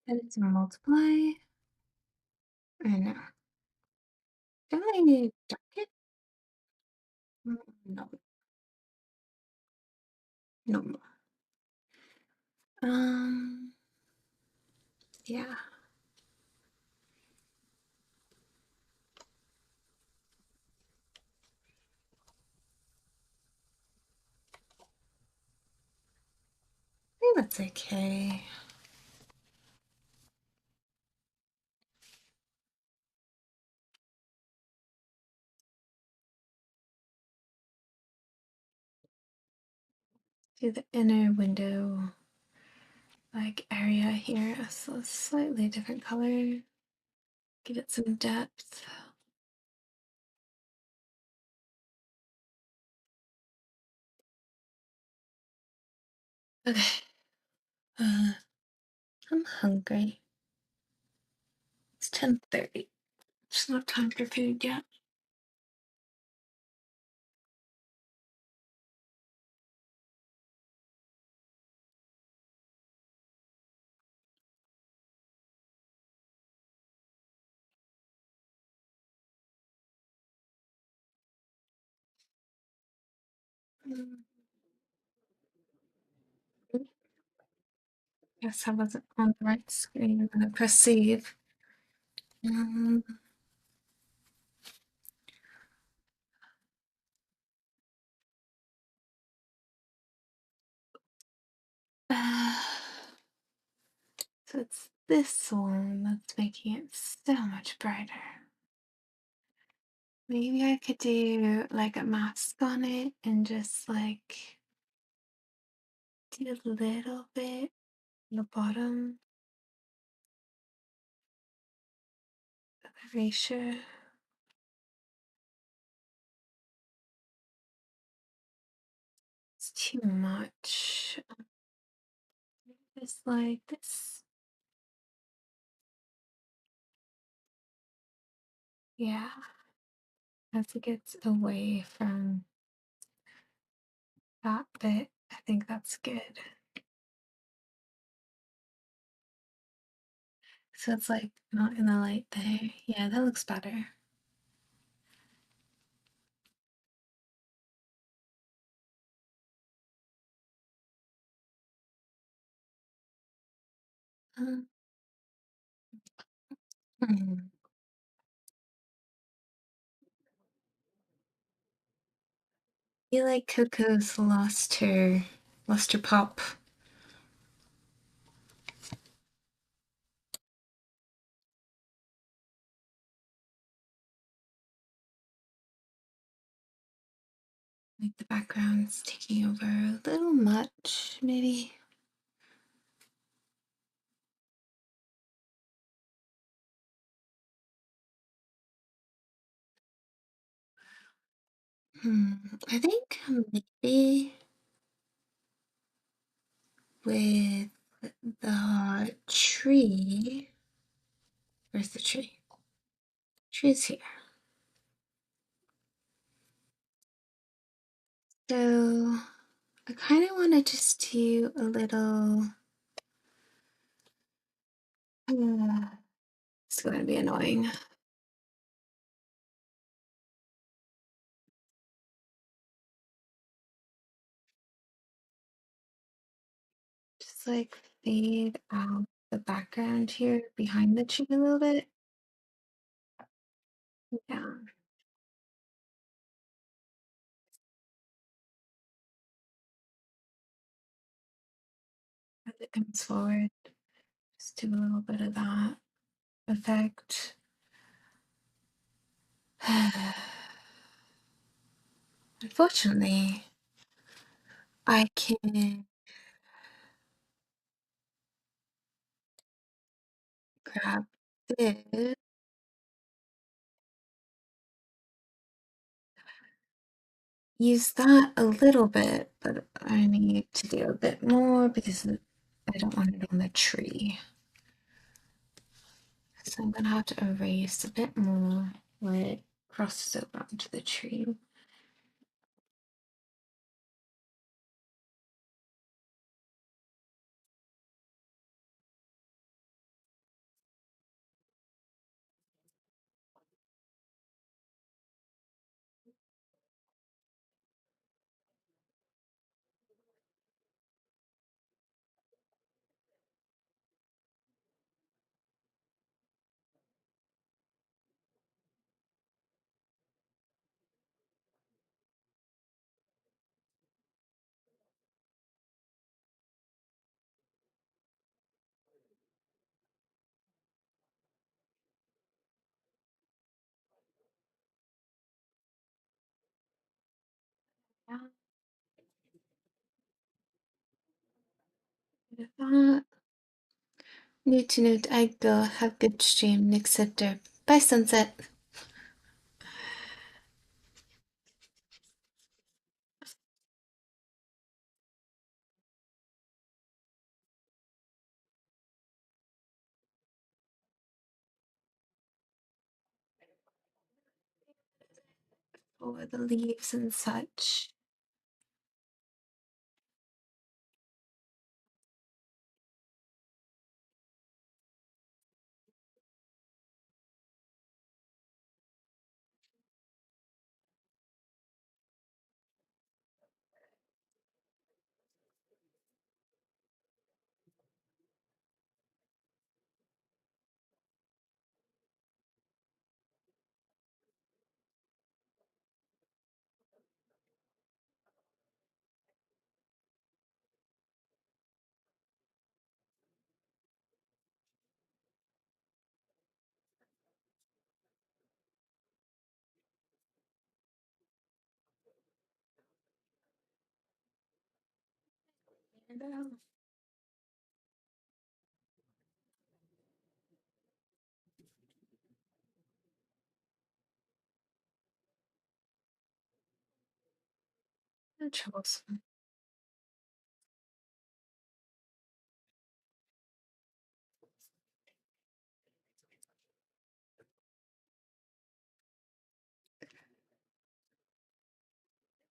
Speaker 1: Set it to multiply. Or no. Don't I need to darken? No. No more. Um, yeah. That's okay. Do the inner window like area here, so a slightly different color. Give it some depth. Okay. I'm hungry. It's 10:30. It's not time for food yet. Mm, Guess I wasn't on the right screen. I'm gonna press save. Um, uh, so it's this one that's making it so much brighter. Maybe I could do like a mask on it and just like do a little bit on the bottom of the erasure. It's too much. Just like this. Yeah, as it gets away from that bit, I think that's good. So it's like not in the light there. Yeah, that looks better. Um, hmm. I feel like Coco's lost her pop. Like the background's taking over a little much, maybe. I think maybe with the tree. Where's the tree? Tree's here. So I kind of want to just do a little. It's going to be annoying. Just like fade out the background here behind the tree a little bit. Yeah, as it comes forward, just do a little bit of that effect. Unfortunately, I can grab this, use that a little bit, but I need to do a bit more because I don't want it on the tree. So I'm gonna have to erase a bit more where it crosses over onto the tree. that. New to note, I go. Have good stream, Nick Scepter. Bye, Sunset. For the leaves and such. Troublesome.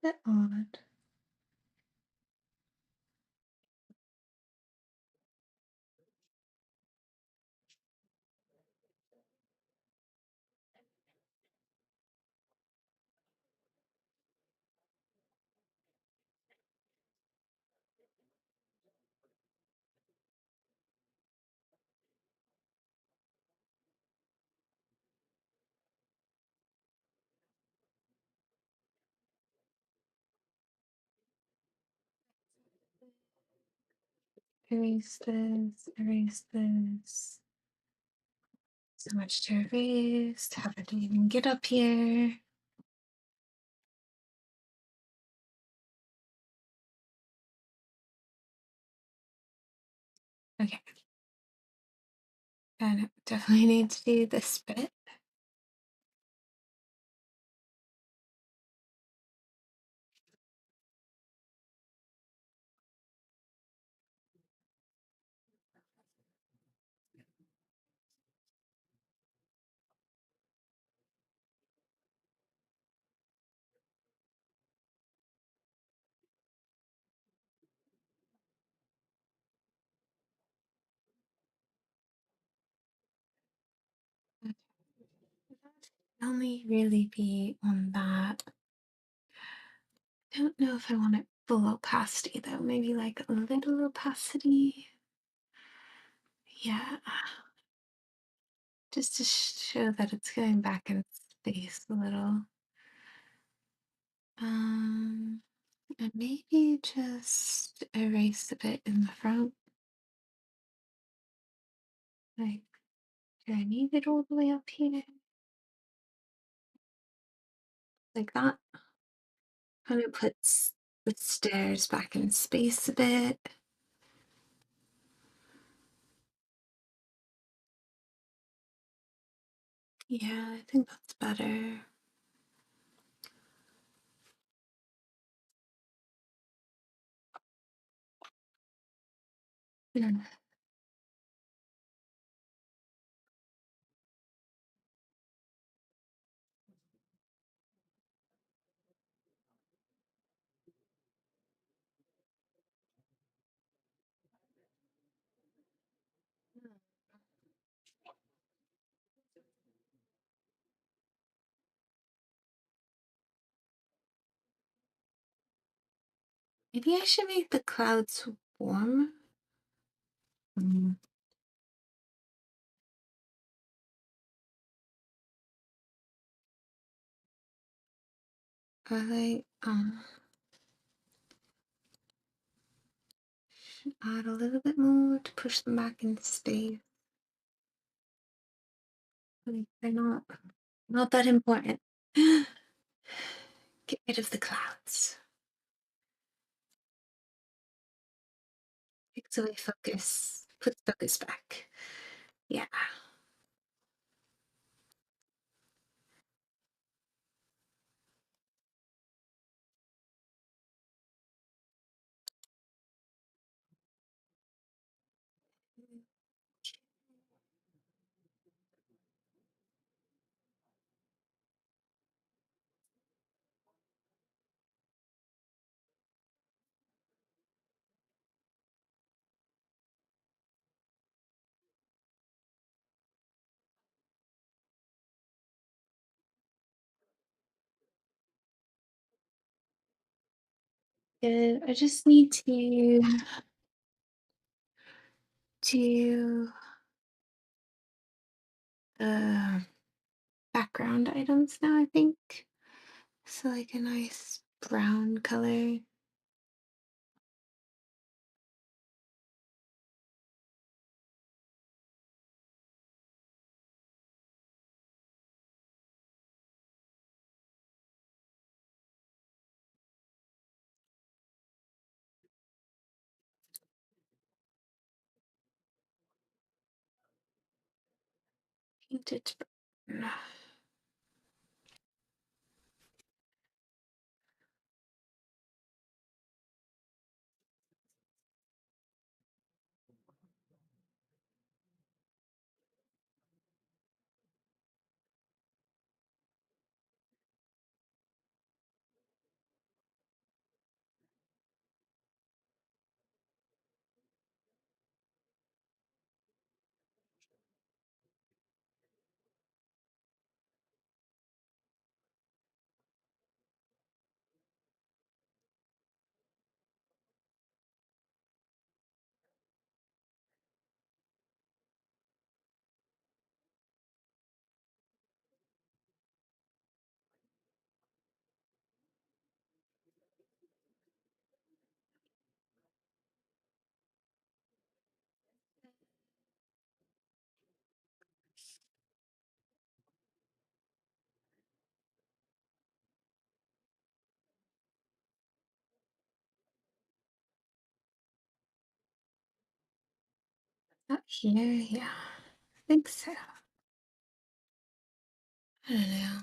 Speaker 1: A bit odd. Erase this, erase this. So much to erase. How did I even get up here? Okay. And definitely need to do this bit. Only really be on that. I don't know if I want it full opacity though. Maybe like a little opacity. Yeah. Just to show that it's going back in space a little. And maybe just erase a bit in the front. Like, do I need it all the way up here? Like that. Kind of puts the stairs back in space a bit. Yeah, I think that's better. Mm. Maybe I should make the clouds warm. Mm. Or like, add a little bit more to push them back into space. Like they're not that important. Get rid of the clouds. Takes away focus. Puts focus back. Yeah. Good. I just need to do the background items now, I think. So like a nice brown color. Painted brown. Not here, yeah. I think so. I don't know.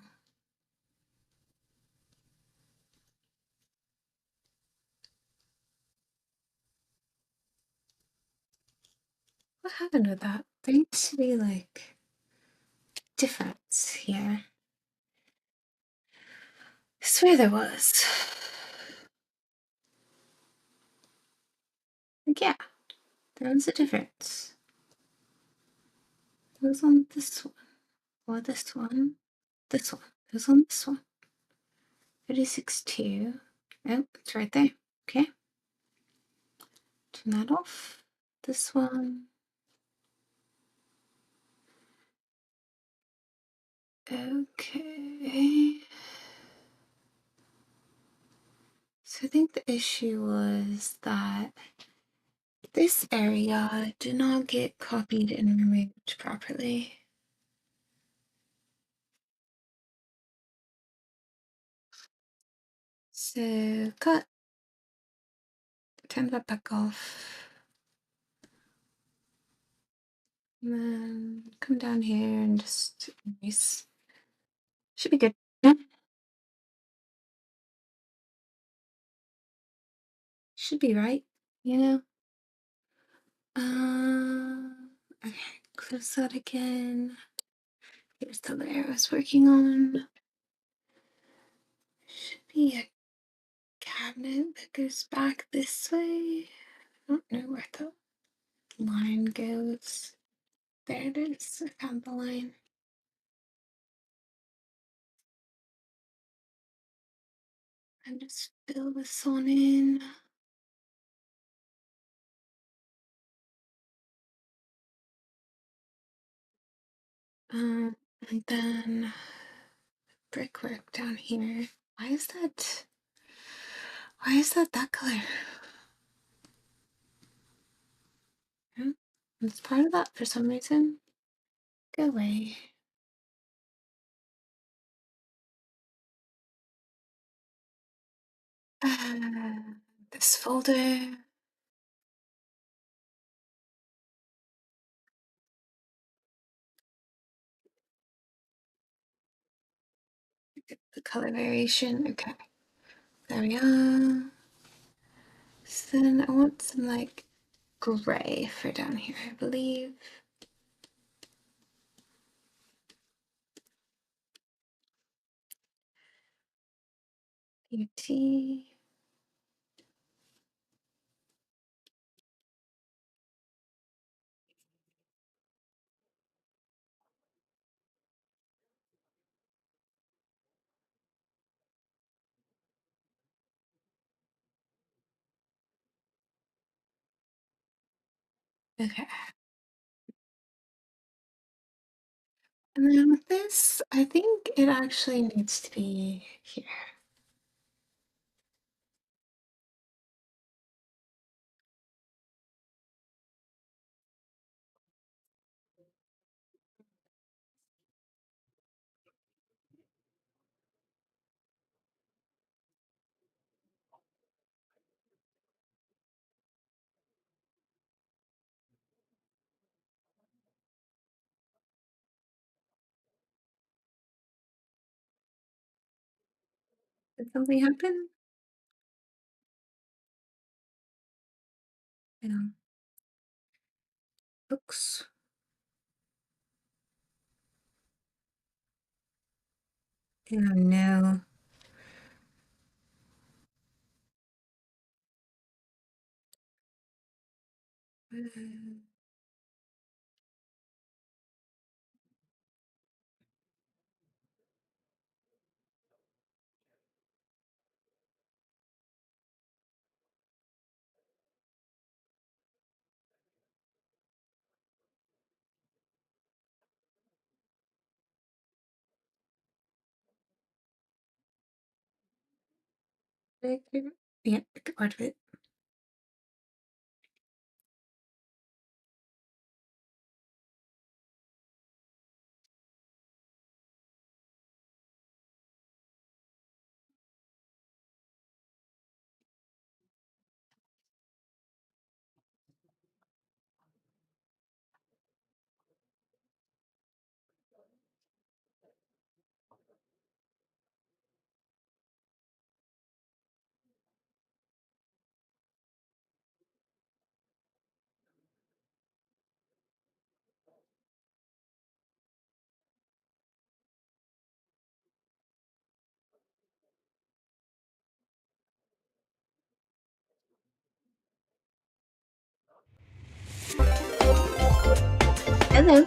Speaker 1: What happened with that? There used to be like difference here. I swear there was. Like, yeah, there was a difference. It was on this one, or this one, this one. It was on this one. 36.2. Oh, it's right there. Okay. Turn that off. This one. Okay. So I think the issue was that this area did not get copied and removed properly. So cut, turn that back off, and then come down here and just erase. Should be good. Yeah. Should be right, you know? Okay, close that again. Here's the layer I was working on. Should be a cabinet that goes back this way. I don't know where the line goes. There it is. I found the line. And just fill this on in. Um, and then brickwork down here. Why is that? Why is that that color? Yeah, it's part of that for some reason. Go away. Uh, this folder. the color variation. Okay, there we are. So then I want some like gray for down here, I believe. UT. Okay. And then with this, I think it actually needs to be here. Did something happen? Yeah. Books. Oh no. Yeah, part of it. Hello.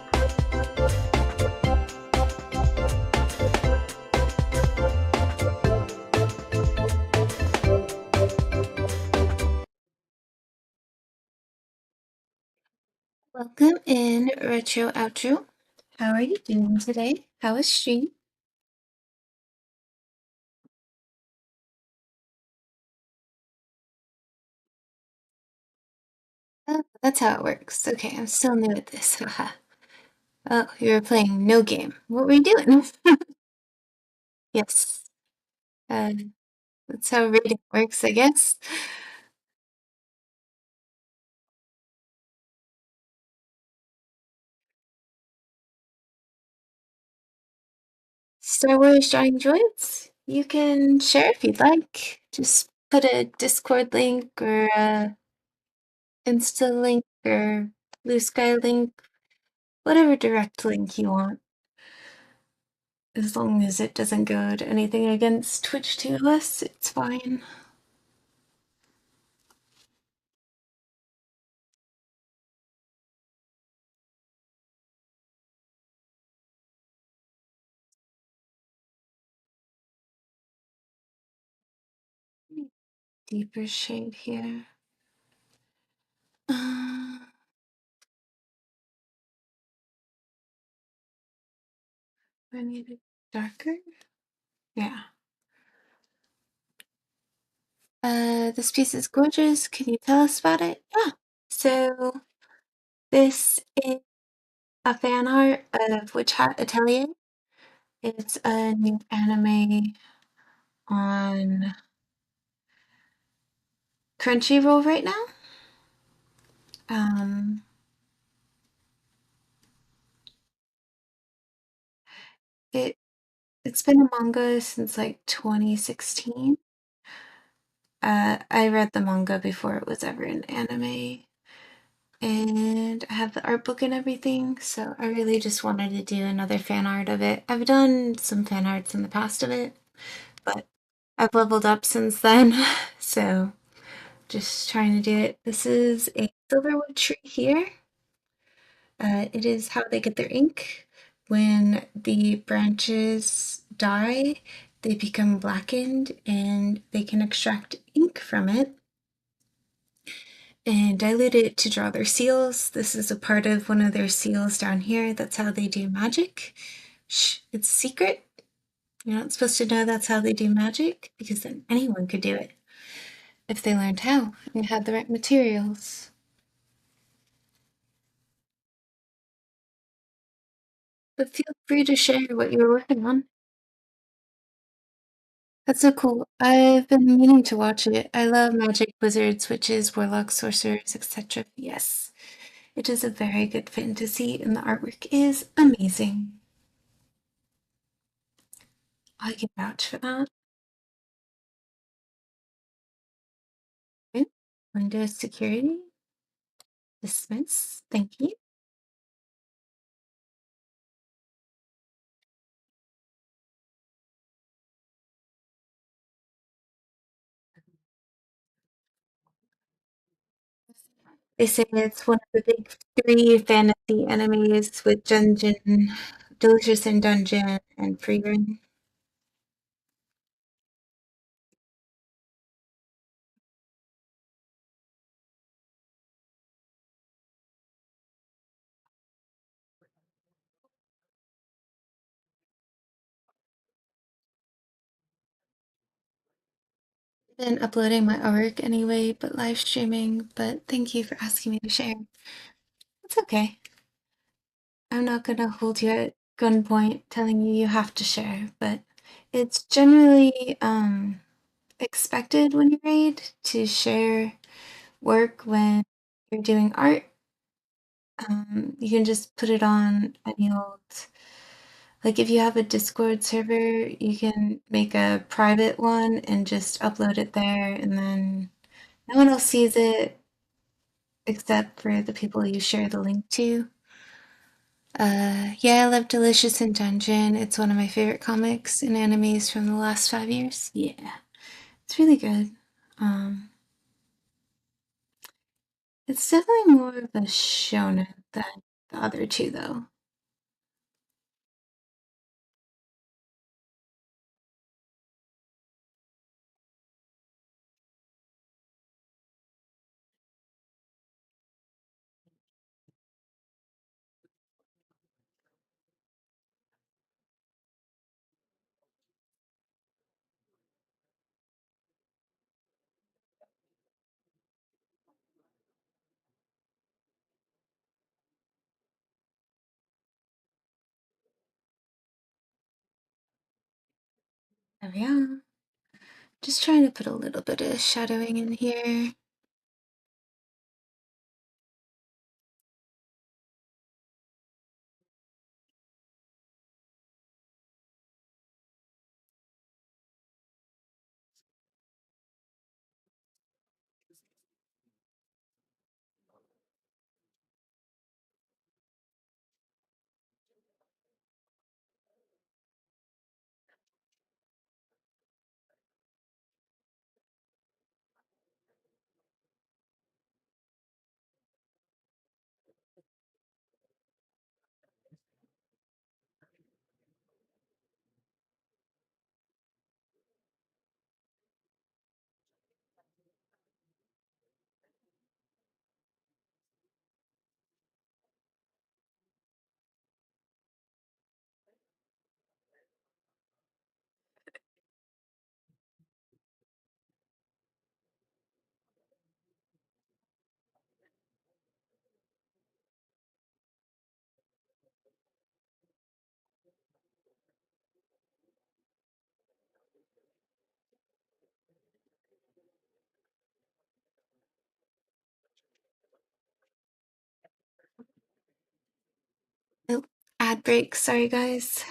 Speaker 1: Welcome in Retro Outro. How are you doing today? How was stream? Oh, that's how it works. Okay, I'm still new at this. Haha. Oh, you were playing no game. What were you doing? Yes. Uh, that's how rating works, I guess. Star Wars Drawing Droids? You can share if you'd like. Just put a Discord link or a Insta link or Blue Sky link, whatever direct link you want. As long as it doesn't go to anything against Twitch TOS, it's fine. Deeper shade here. I need it darker. Yeah. This piece is gorgeous. Can you tell us about it? Yeah. So this is a fan art of Witch Hat Atelier. It's a new anime on Crunchyroll right now. Um, it It's been a manga since like 2016. I read the manga before it was ever an anime, and I have the art book and everything, so I really just wanted to do another fan art of it. I've done some fan arts in the past of it, but I've leveled up since then, so just trying to do it. This is a silverwood tree here. It is how they get their ink. When the branches die, they become blackened and they can extract ink from it and dilute it to draw their seals. This is a part of one of their seals down here. That's how they do magic. Shh, it's secret. You're not supposed to know that's how they do magic because then anyone could do it if they learned how and had the right materials. But feel free to share what you were working on. That's so cool. I've been meaning to watch it. I love magic, wizards, witches, warlocks, sorcerers, etc. Yes, it is a very good fantasy, and the artwork is amazing. I can vouch for that. Okay. Windows security, dismiss. Thank you. They say it's one of the big three fantasy enemies with Dungeon, Delicious in Dungeon, and Freerin. Been uploading my artwork anyway, but live streaming. But thank you for asking me to share. It's okay. I'm not gonna hold you at gunpoint telling you you have to share, but it's generally expected when you raid to share work when you're doing art. You can just put it on any old, like if you have a Discord server, you can make a private one and just upload it there, and then no one else sees it except for the people you share the link to. Yeah, I love Delicious in Dungeon. It's one of my favorite comics and animes from the last 5 years. Yeah, it's really good. Um, it's definitely more of a shonen than the other two, though. Oh yeah, just trying to put a little bit of shadowing in here. Oh, ad break. Sorry, guys.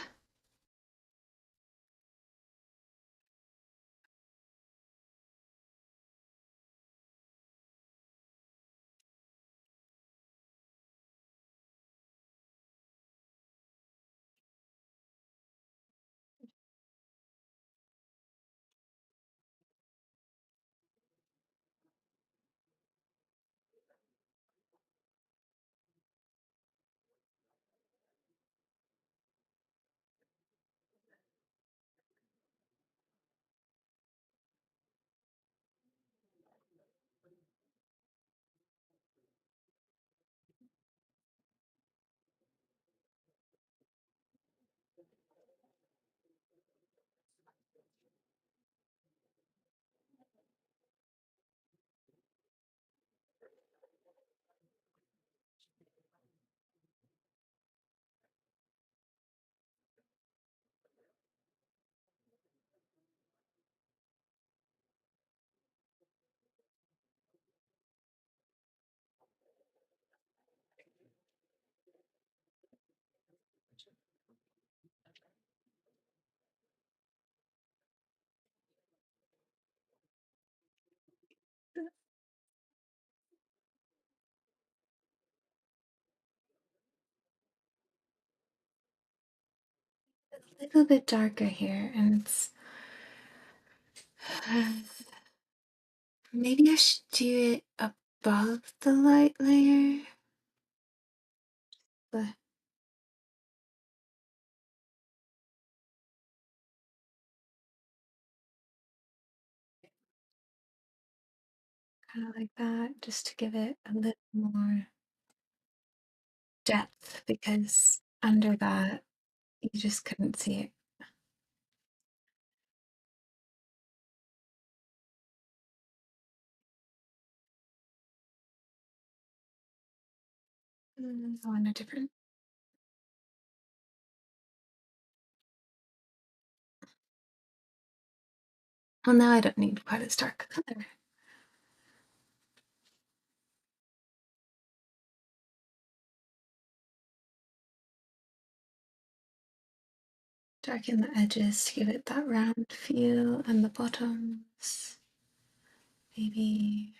Speaker 1: a little bit darker here, and it's maybe I should do it above the light layer, but kind of like that, just to give it a little more depth, because under that you just couldn't see it. I want a different. Well, now I don't need quite as dark a color. Darken the edges to give it that round feel, and the bottoms, maybe.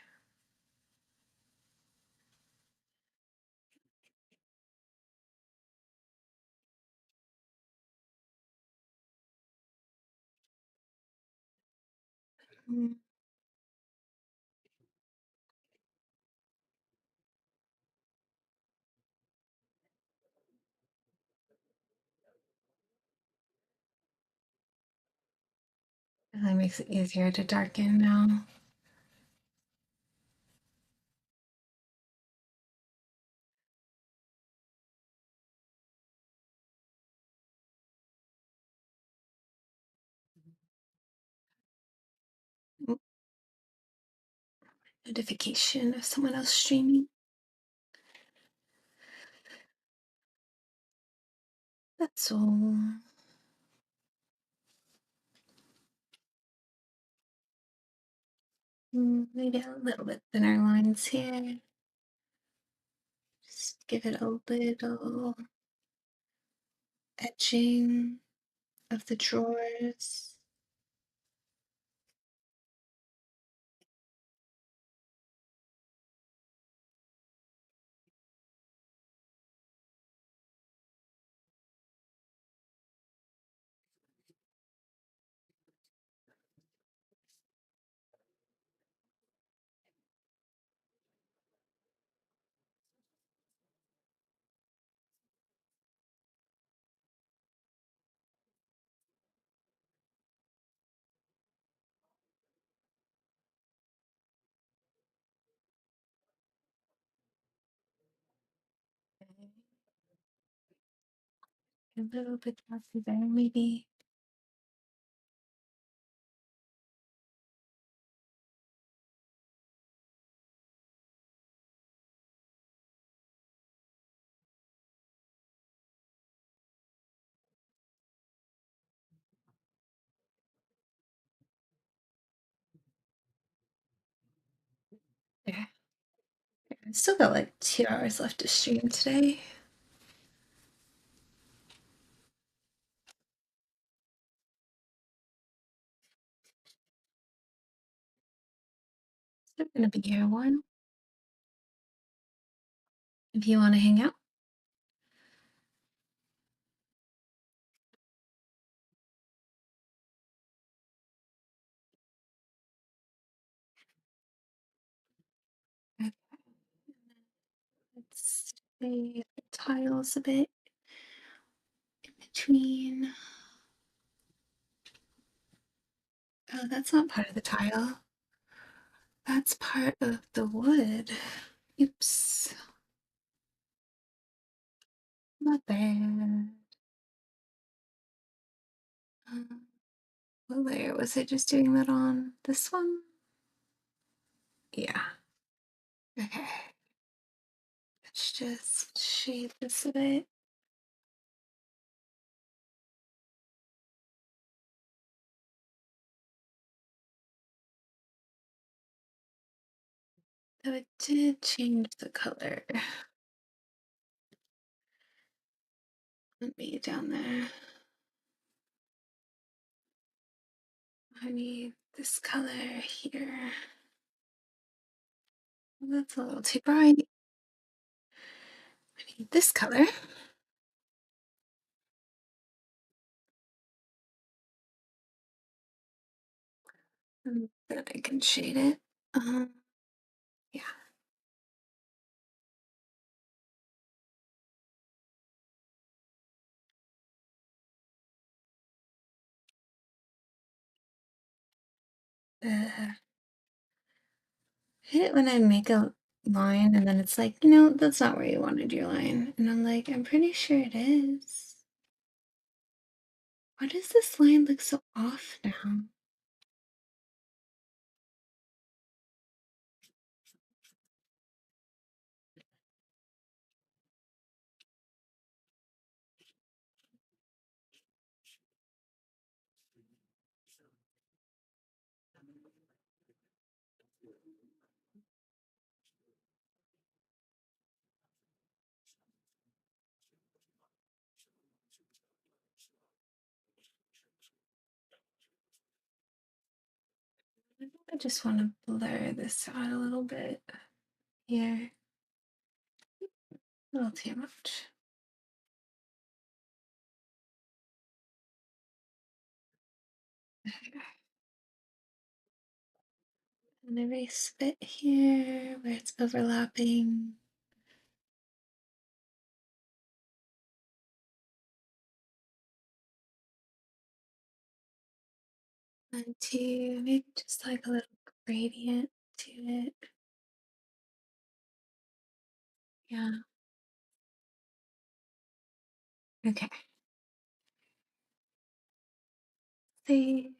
Speaker 1: Mm, That makes it easier to darken now. Mm, Notification of someone else streaming. That's all. Maybe a little bit thinner lines here. Just give it a little edging of the drawers. A little bit darker there, maybe. There. I've still got like 2 hours left to stream today. So I'm gonna be here a while. If you want to hang out. Okay, let's stay the tiles a bit in between. Oh, that's not part of the tile. That's part of the wood. Oops. Not bad. What layer was I just doing that on? This one? Yeah. Okay. Let's just shade this a bit. Though it did change the color. Let me down there. I need this color here. That's a little too bright. I need this color. and then I can shade it. Yeah. Uh, hate it when I make a line and then it's like, that's not where you wanted your line. And I'm like, I'm pretty sure it is. Why does this line look so off now? I just want to blur this out a little bit here. A little too much. And erase a bit here where it's overlapping. And to maybe just like a little gradient to it. Yeah. Okay. See.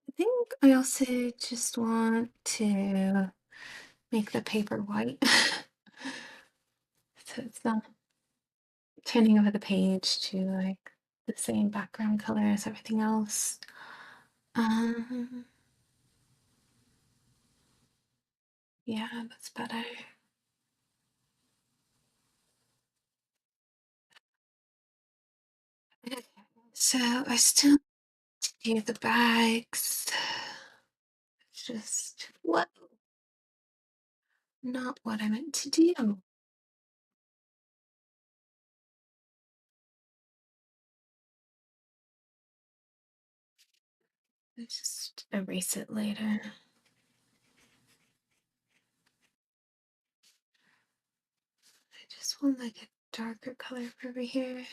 Speaker 1: I think I also just want to make the paper white. So it's not turning over the page to like the same background color as everything else. Um, yeah, that's better. So I still do the bags. It's just what not what I meant to do. I just erase it later. I just want like a darker color over here.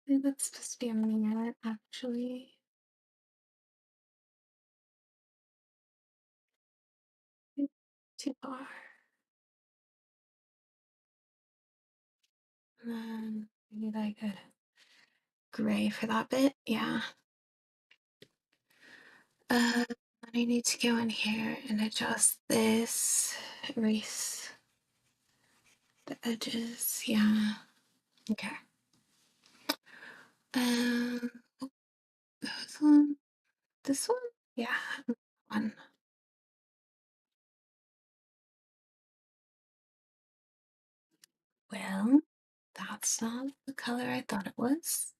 Speaker 1: I think that's supposed to be a mirror, actually. Too far. And then maybe like a gray for that bit. Yeah. I need to go in here and adjust this, erase the edges. Yeah. Okay. Um, this one. This one? Yeah. One. Well, that's not the color I thought it was.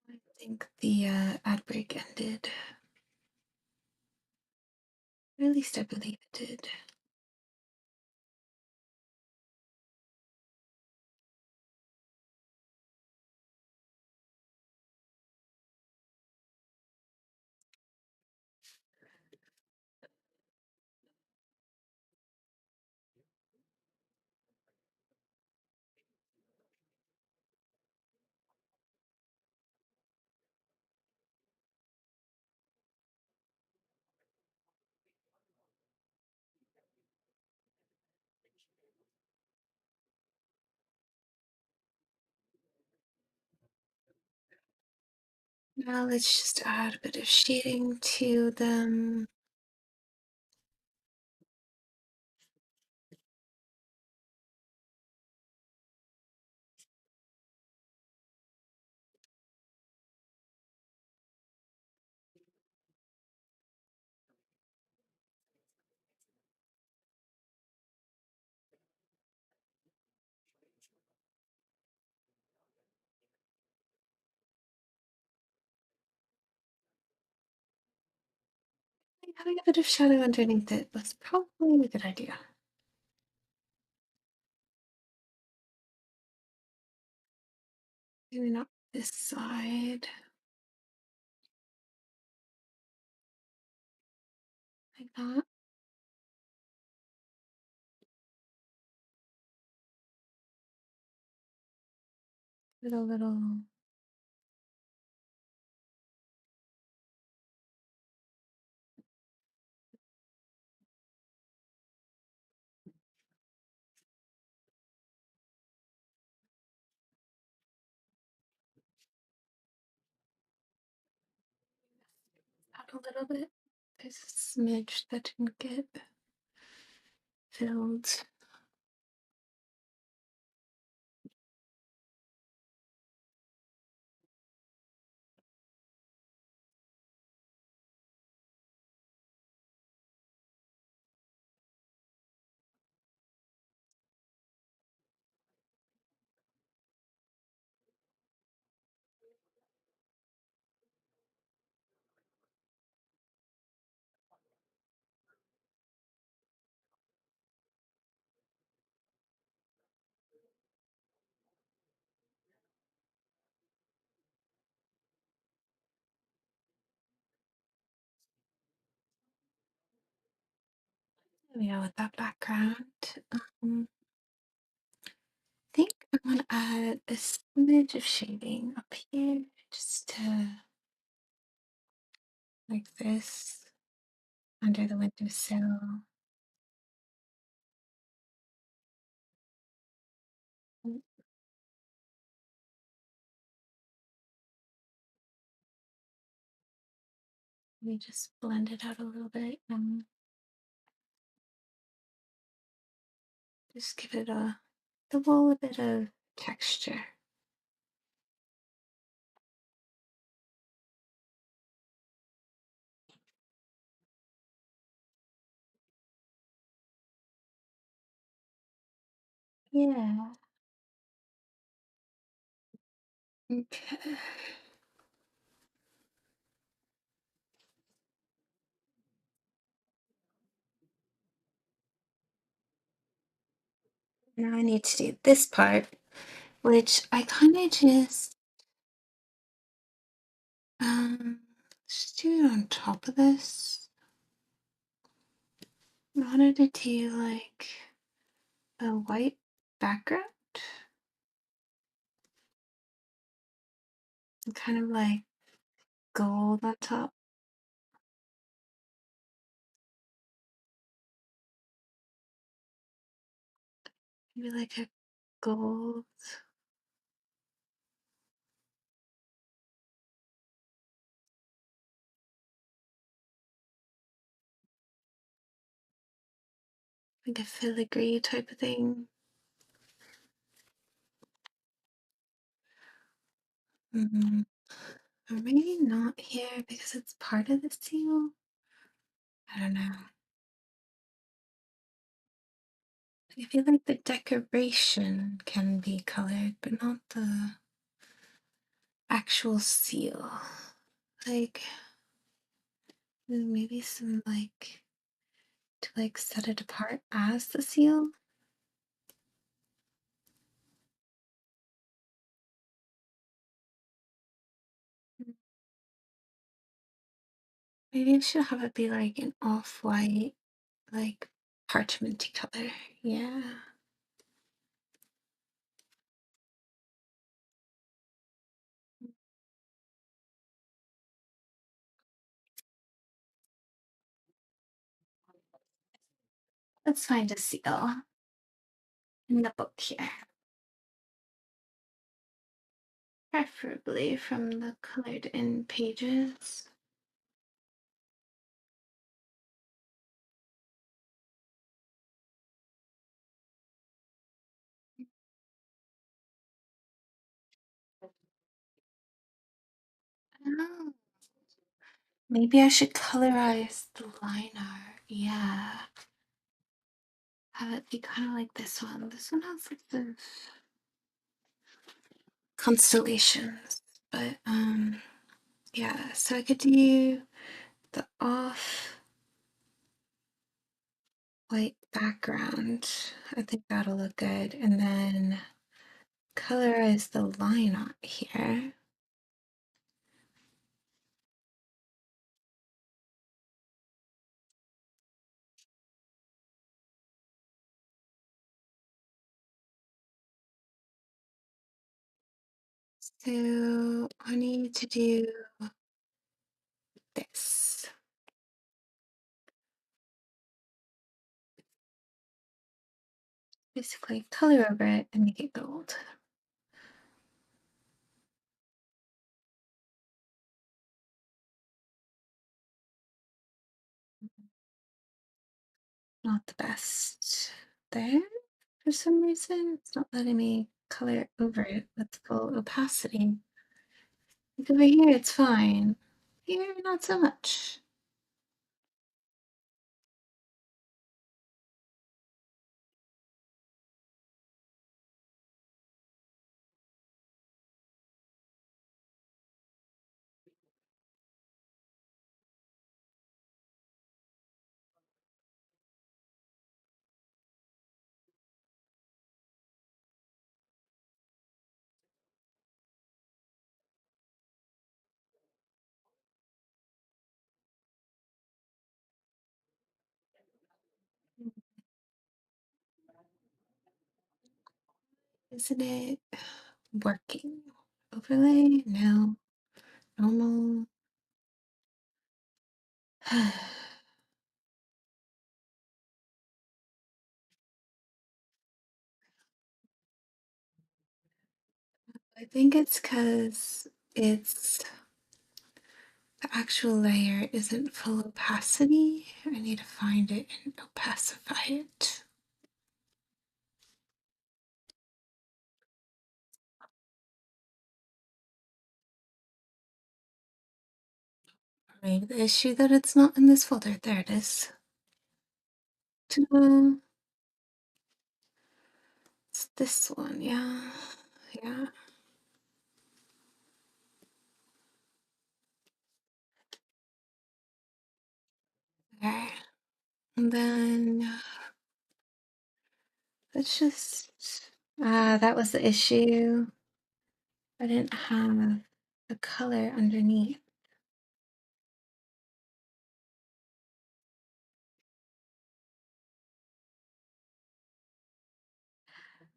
Speaker 1: I think the ad break ended. Or at least I believe it did. Now let's just add a bit of shading to them. Having a bit of shadow underneath it was probably a good idea. Maybe not this side. Like that. With a little. Out a little bit. There's a smidge that didn't get filled. There we go with that background. I think I want to add a smidge of shading up here, just to like this under the windowsill. We just blend it out a little bit and just give it the wall a bit of texture. Yeah. Okay. Now I need to do this part, which I kind of just do it on top of this. I wanted to do like a white background and kind of like gold on top. Maybe like a gold. Like a filigree type of thing. Or maybe not here because it's part of the seal. I don't know. I feel like the decoration can be colored, but not the actual seal. Like maybe some like to like set it apart as the seal. Maybe I should have it be like an off-white, like parchmenty color. Yeah. Let's find a seal in the book here. preferably from the colored in pages. Oh, maybe I should colorize the line art. Yeah. Have it be kind of like this one. This one has like the constellations, but yeah, so I could do the off white background. I think that'll look good. And then colorize the line art here. So I need to do this. Basically color over it and make it gold. Not the best there for some reason. It's not letting me color over it with full opacity. Like over here, it's fine. Here, not so much. Isn't it working? Overlay? No. Normal. I think it's because it's the actual layer isn't full opacity. I need to find it and opacify it. Maybe the issue that it's not in this folder. There it is. Ta-da. It's this one, yeah. Yeah. Okay. And then let's just that was the issue. I didn't have the color underneath.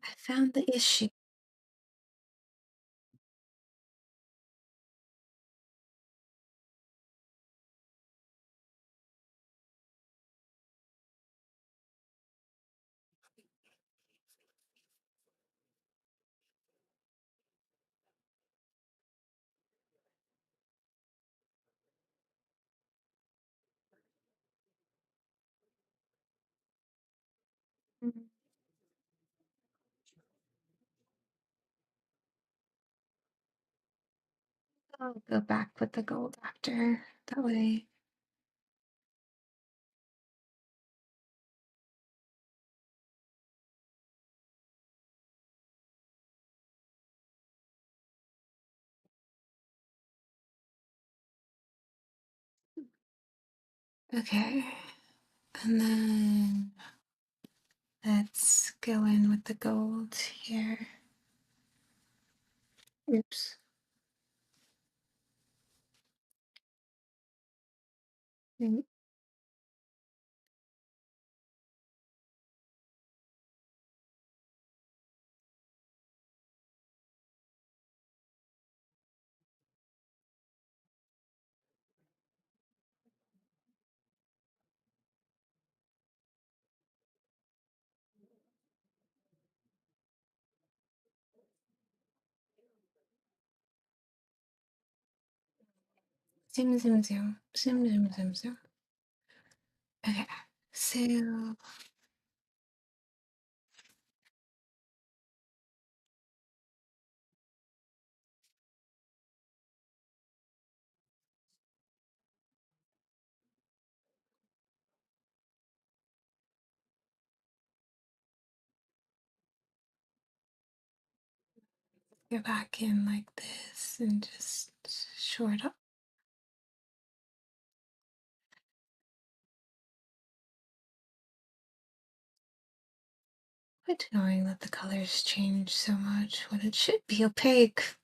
Speaker 1: I found the issue. Mhm. I'll go back with the gold after. That way. Okay. And then let's go in with the gold here. Oops. Mm. Zoom, zoom, zoom. Zoom, zoom, zoom, zoom. Okay, so go back in like this and just short up. Quite annoying that the colors change so much when it should be opaque.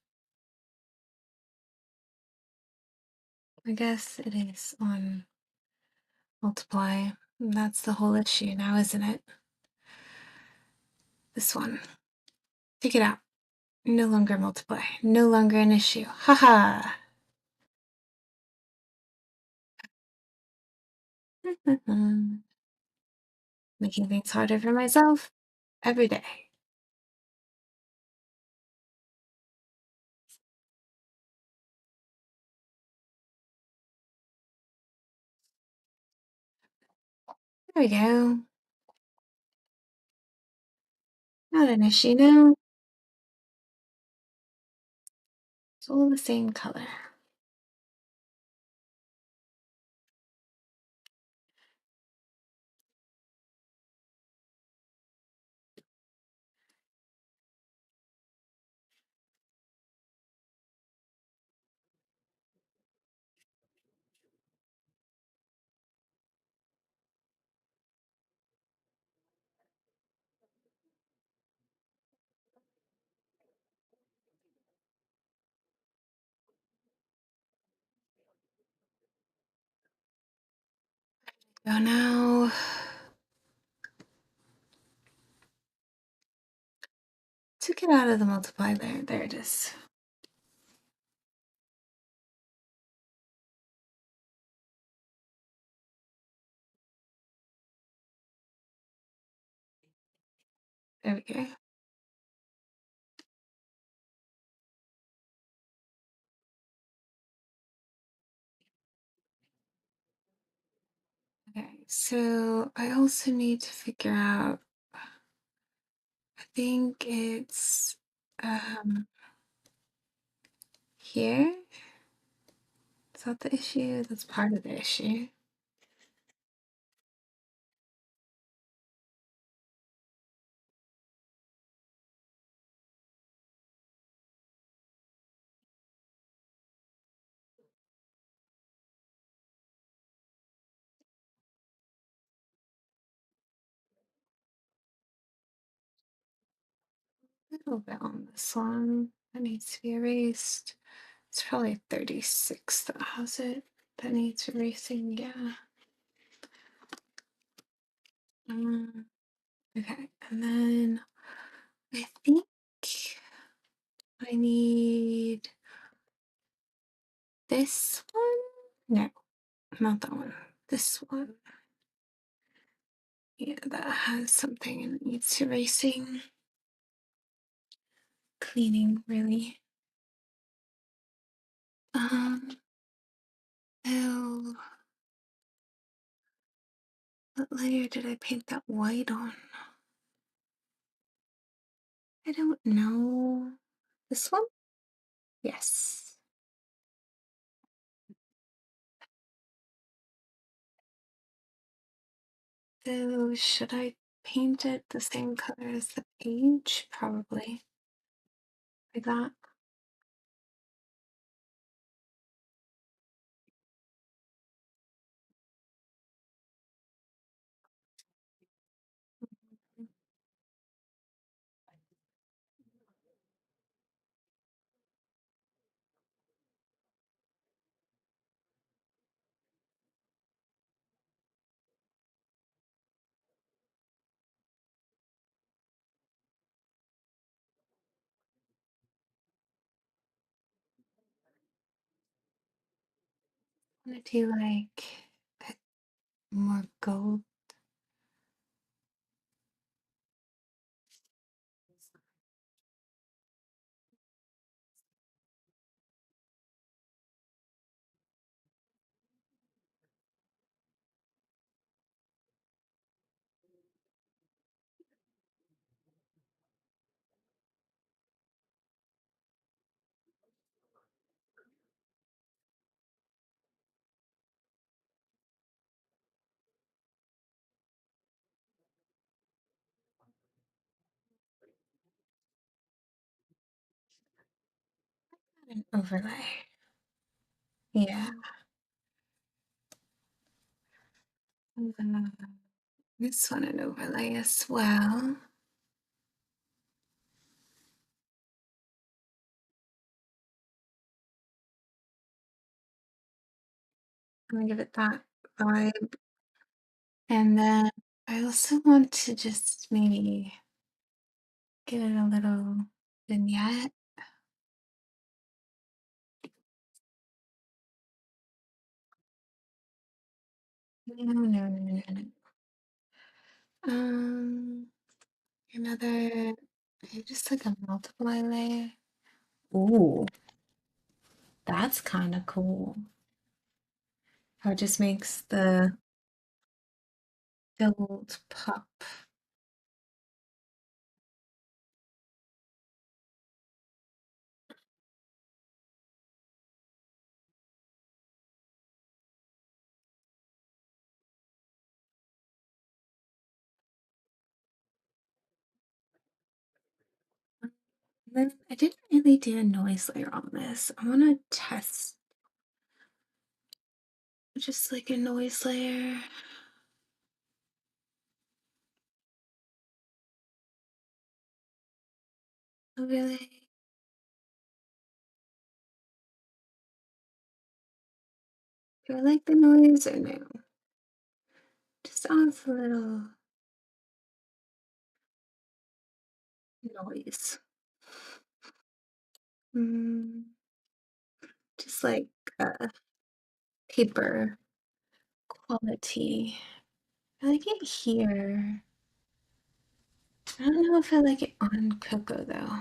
Speaker 1: I guess it is on multiply. That's the whole issue now, isn't it? This one. Take it out. No longer multiply. No longer an issue. Haha! Making things harder for myself every day. There we go. Not an issue now. It's all the same color. Go now. Took it out of the multiply there. There it is. There we go. Okay, so I also need to figure out, I think it's here. Is that the issue? That's part of the issue. A little bit on this one. That needs to be erased. It's probably 36 that has it. That needs erasing, yeah. Okay, and then I think I need this one. No, not that one. This one. Yeah, that has something and it needs erasing. Cleaning, really. Oh, what layer did I paint that white on? I don't know. This one? Yes. So should I paint it the same color as the page? Probably. Like that. I'm gonna do like a more gold. An overlay. Yeah. This one an overlay as well. I'm gonna give it that vibe. And then I also want to just maybe give it a little vignette. No. Um, another, just like a multiply layer. Ooh, that's kind of cool. How it just makes the filled pop. Then I didn't really do a noise layer on this. I want to test just like a noise layer. Oh, really? Do I like the noise or no? Just adds a little noise. Mm, just like paper quality. I like it here. I don't know if I like it on Coco though.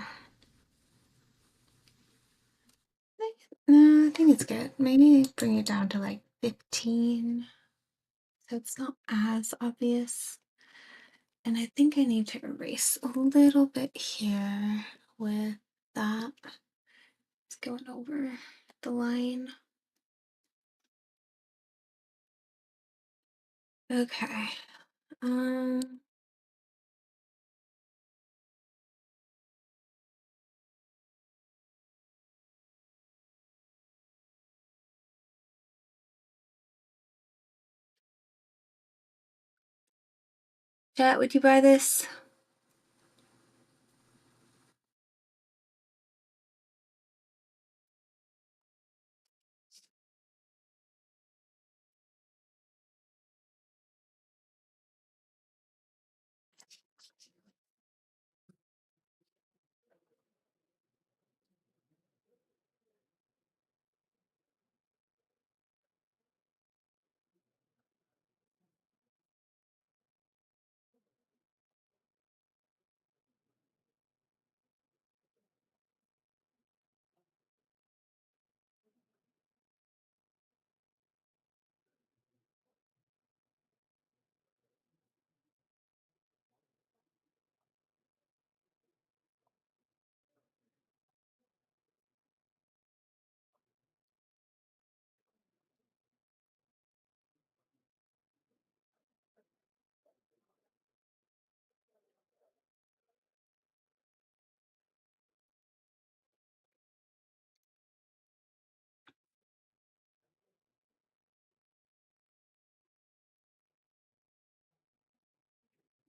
Speaker 1: No, I think it's good. Maybe bring it down to like 15 so it's not as obvious. And I think I need to erase a little bit here with that. It's going over the line. Okay. Um, Chat, would you buy this?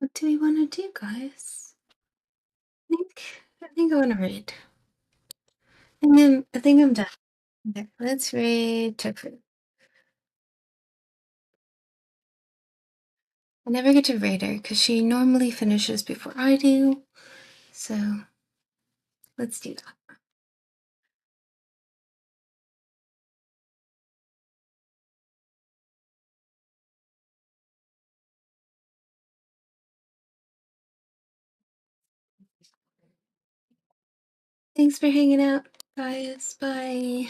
Speaker 1: What do we want to do, guys? I think I want to read. I think I'm done. Okay, let's read Tofu. I never get to rate her because she normally finishes before I do. So let's do that. Thanks for hanging out, guys. Bye.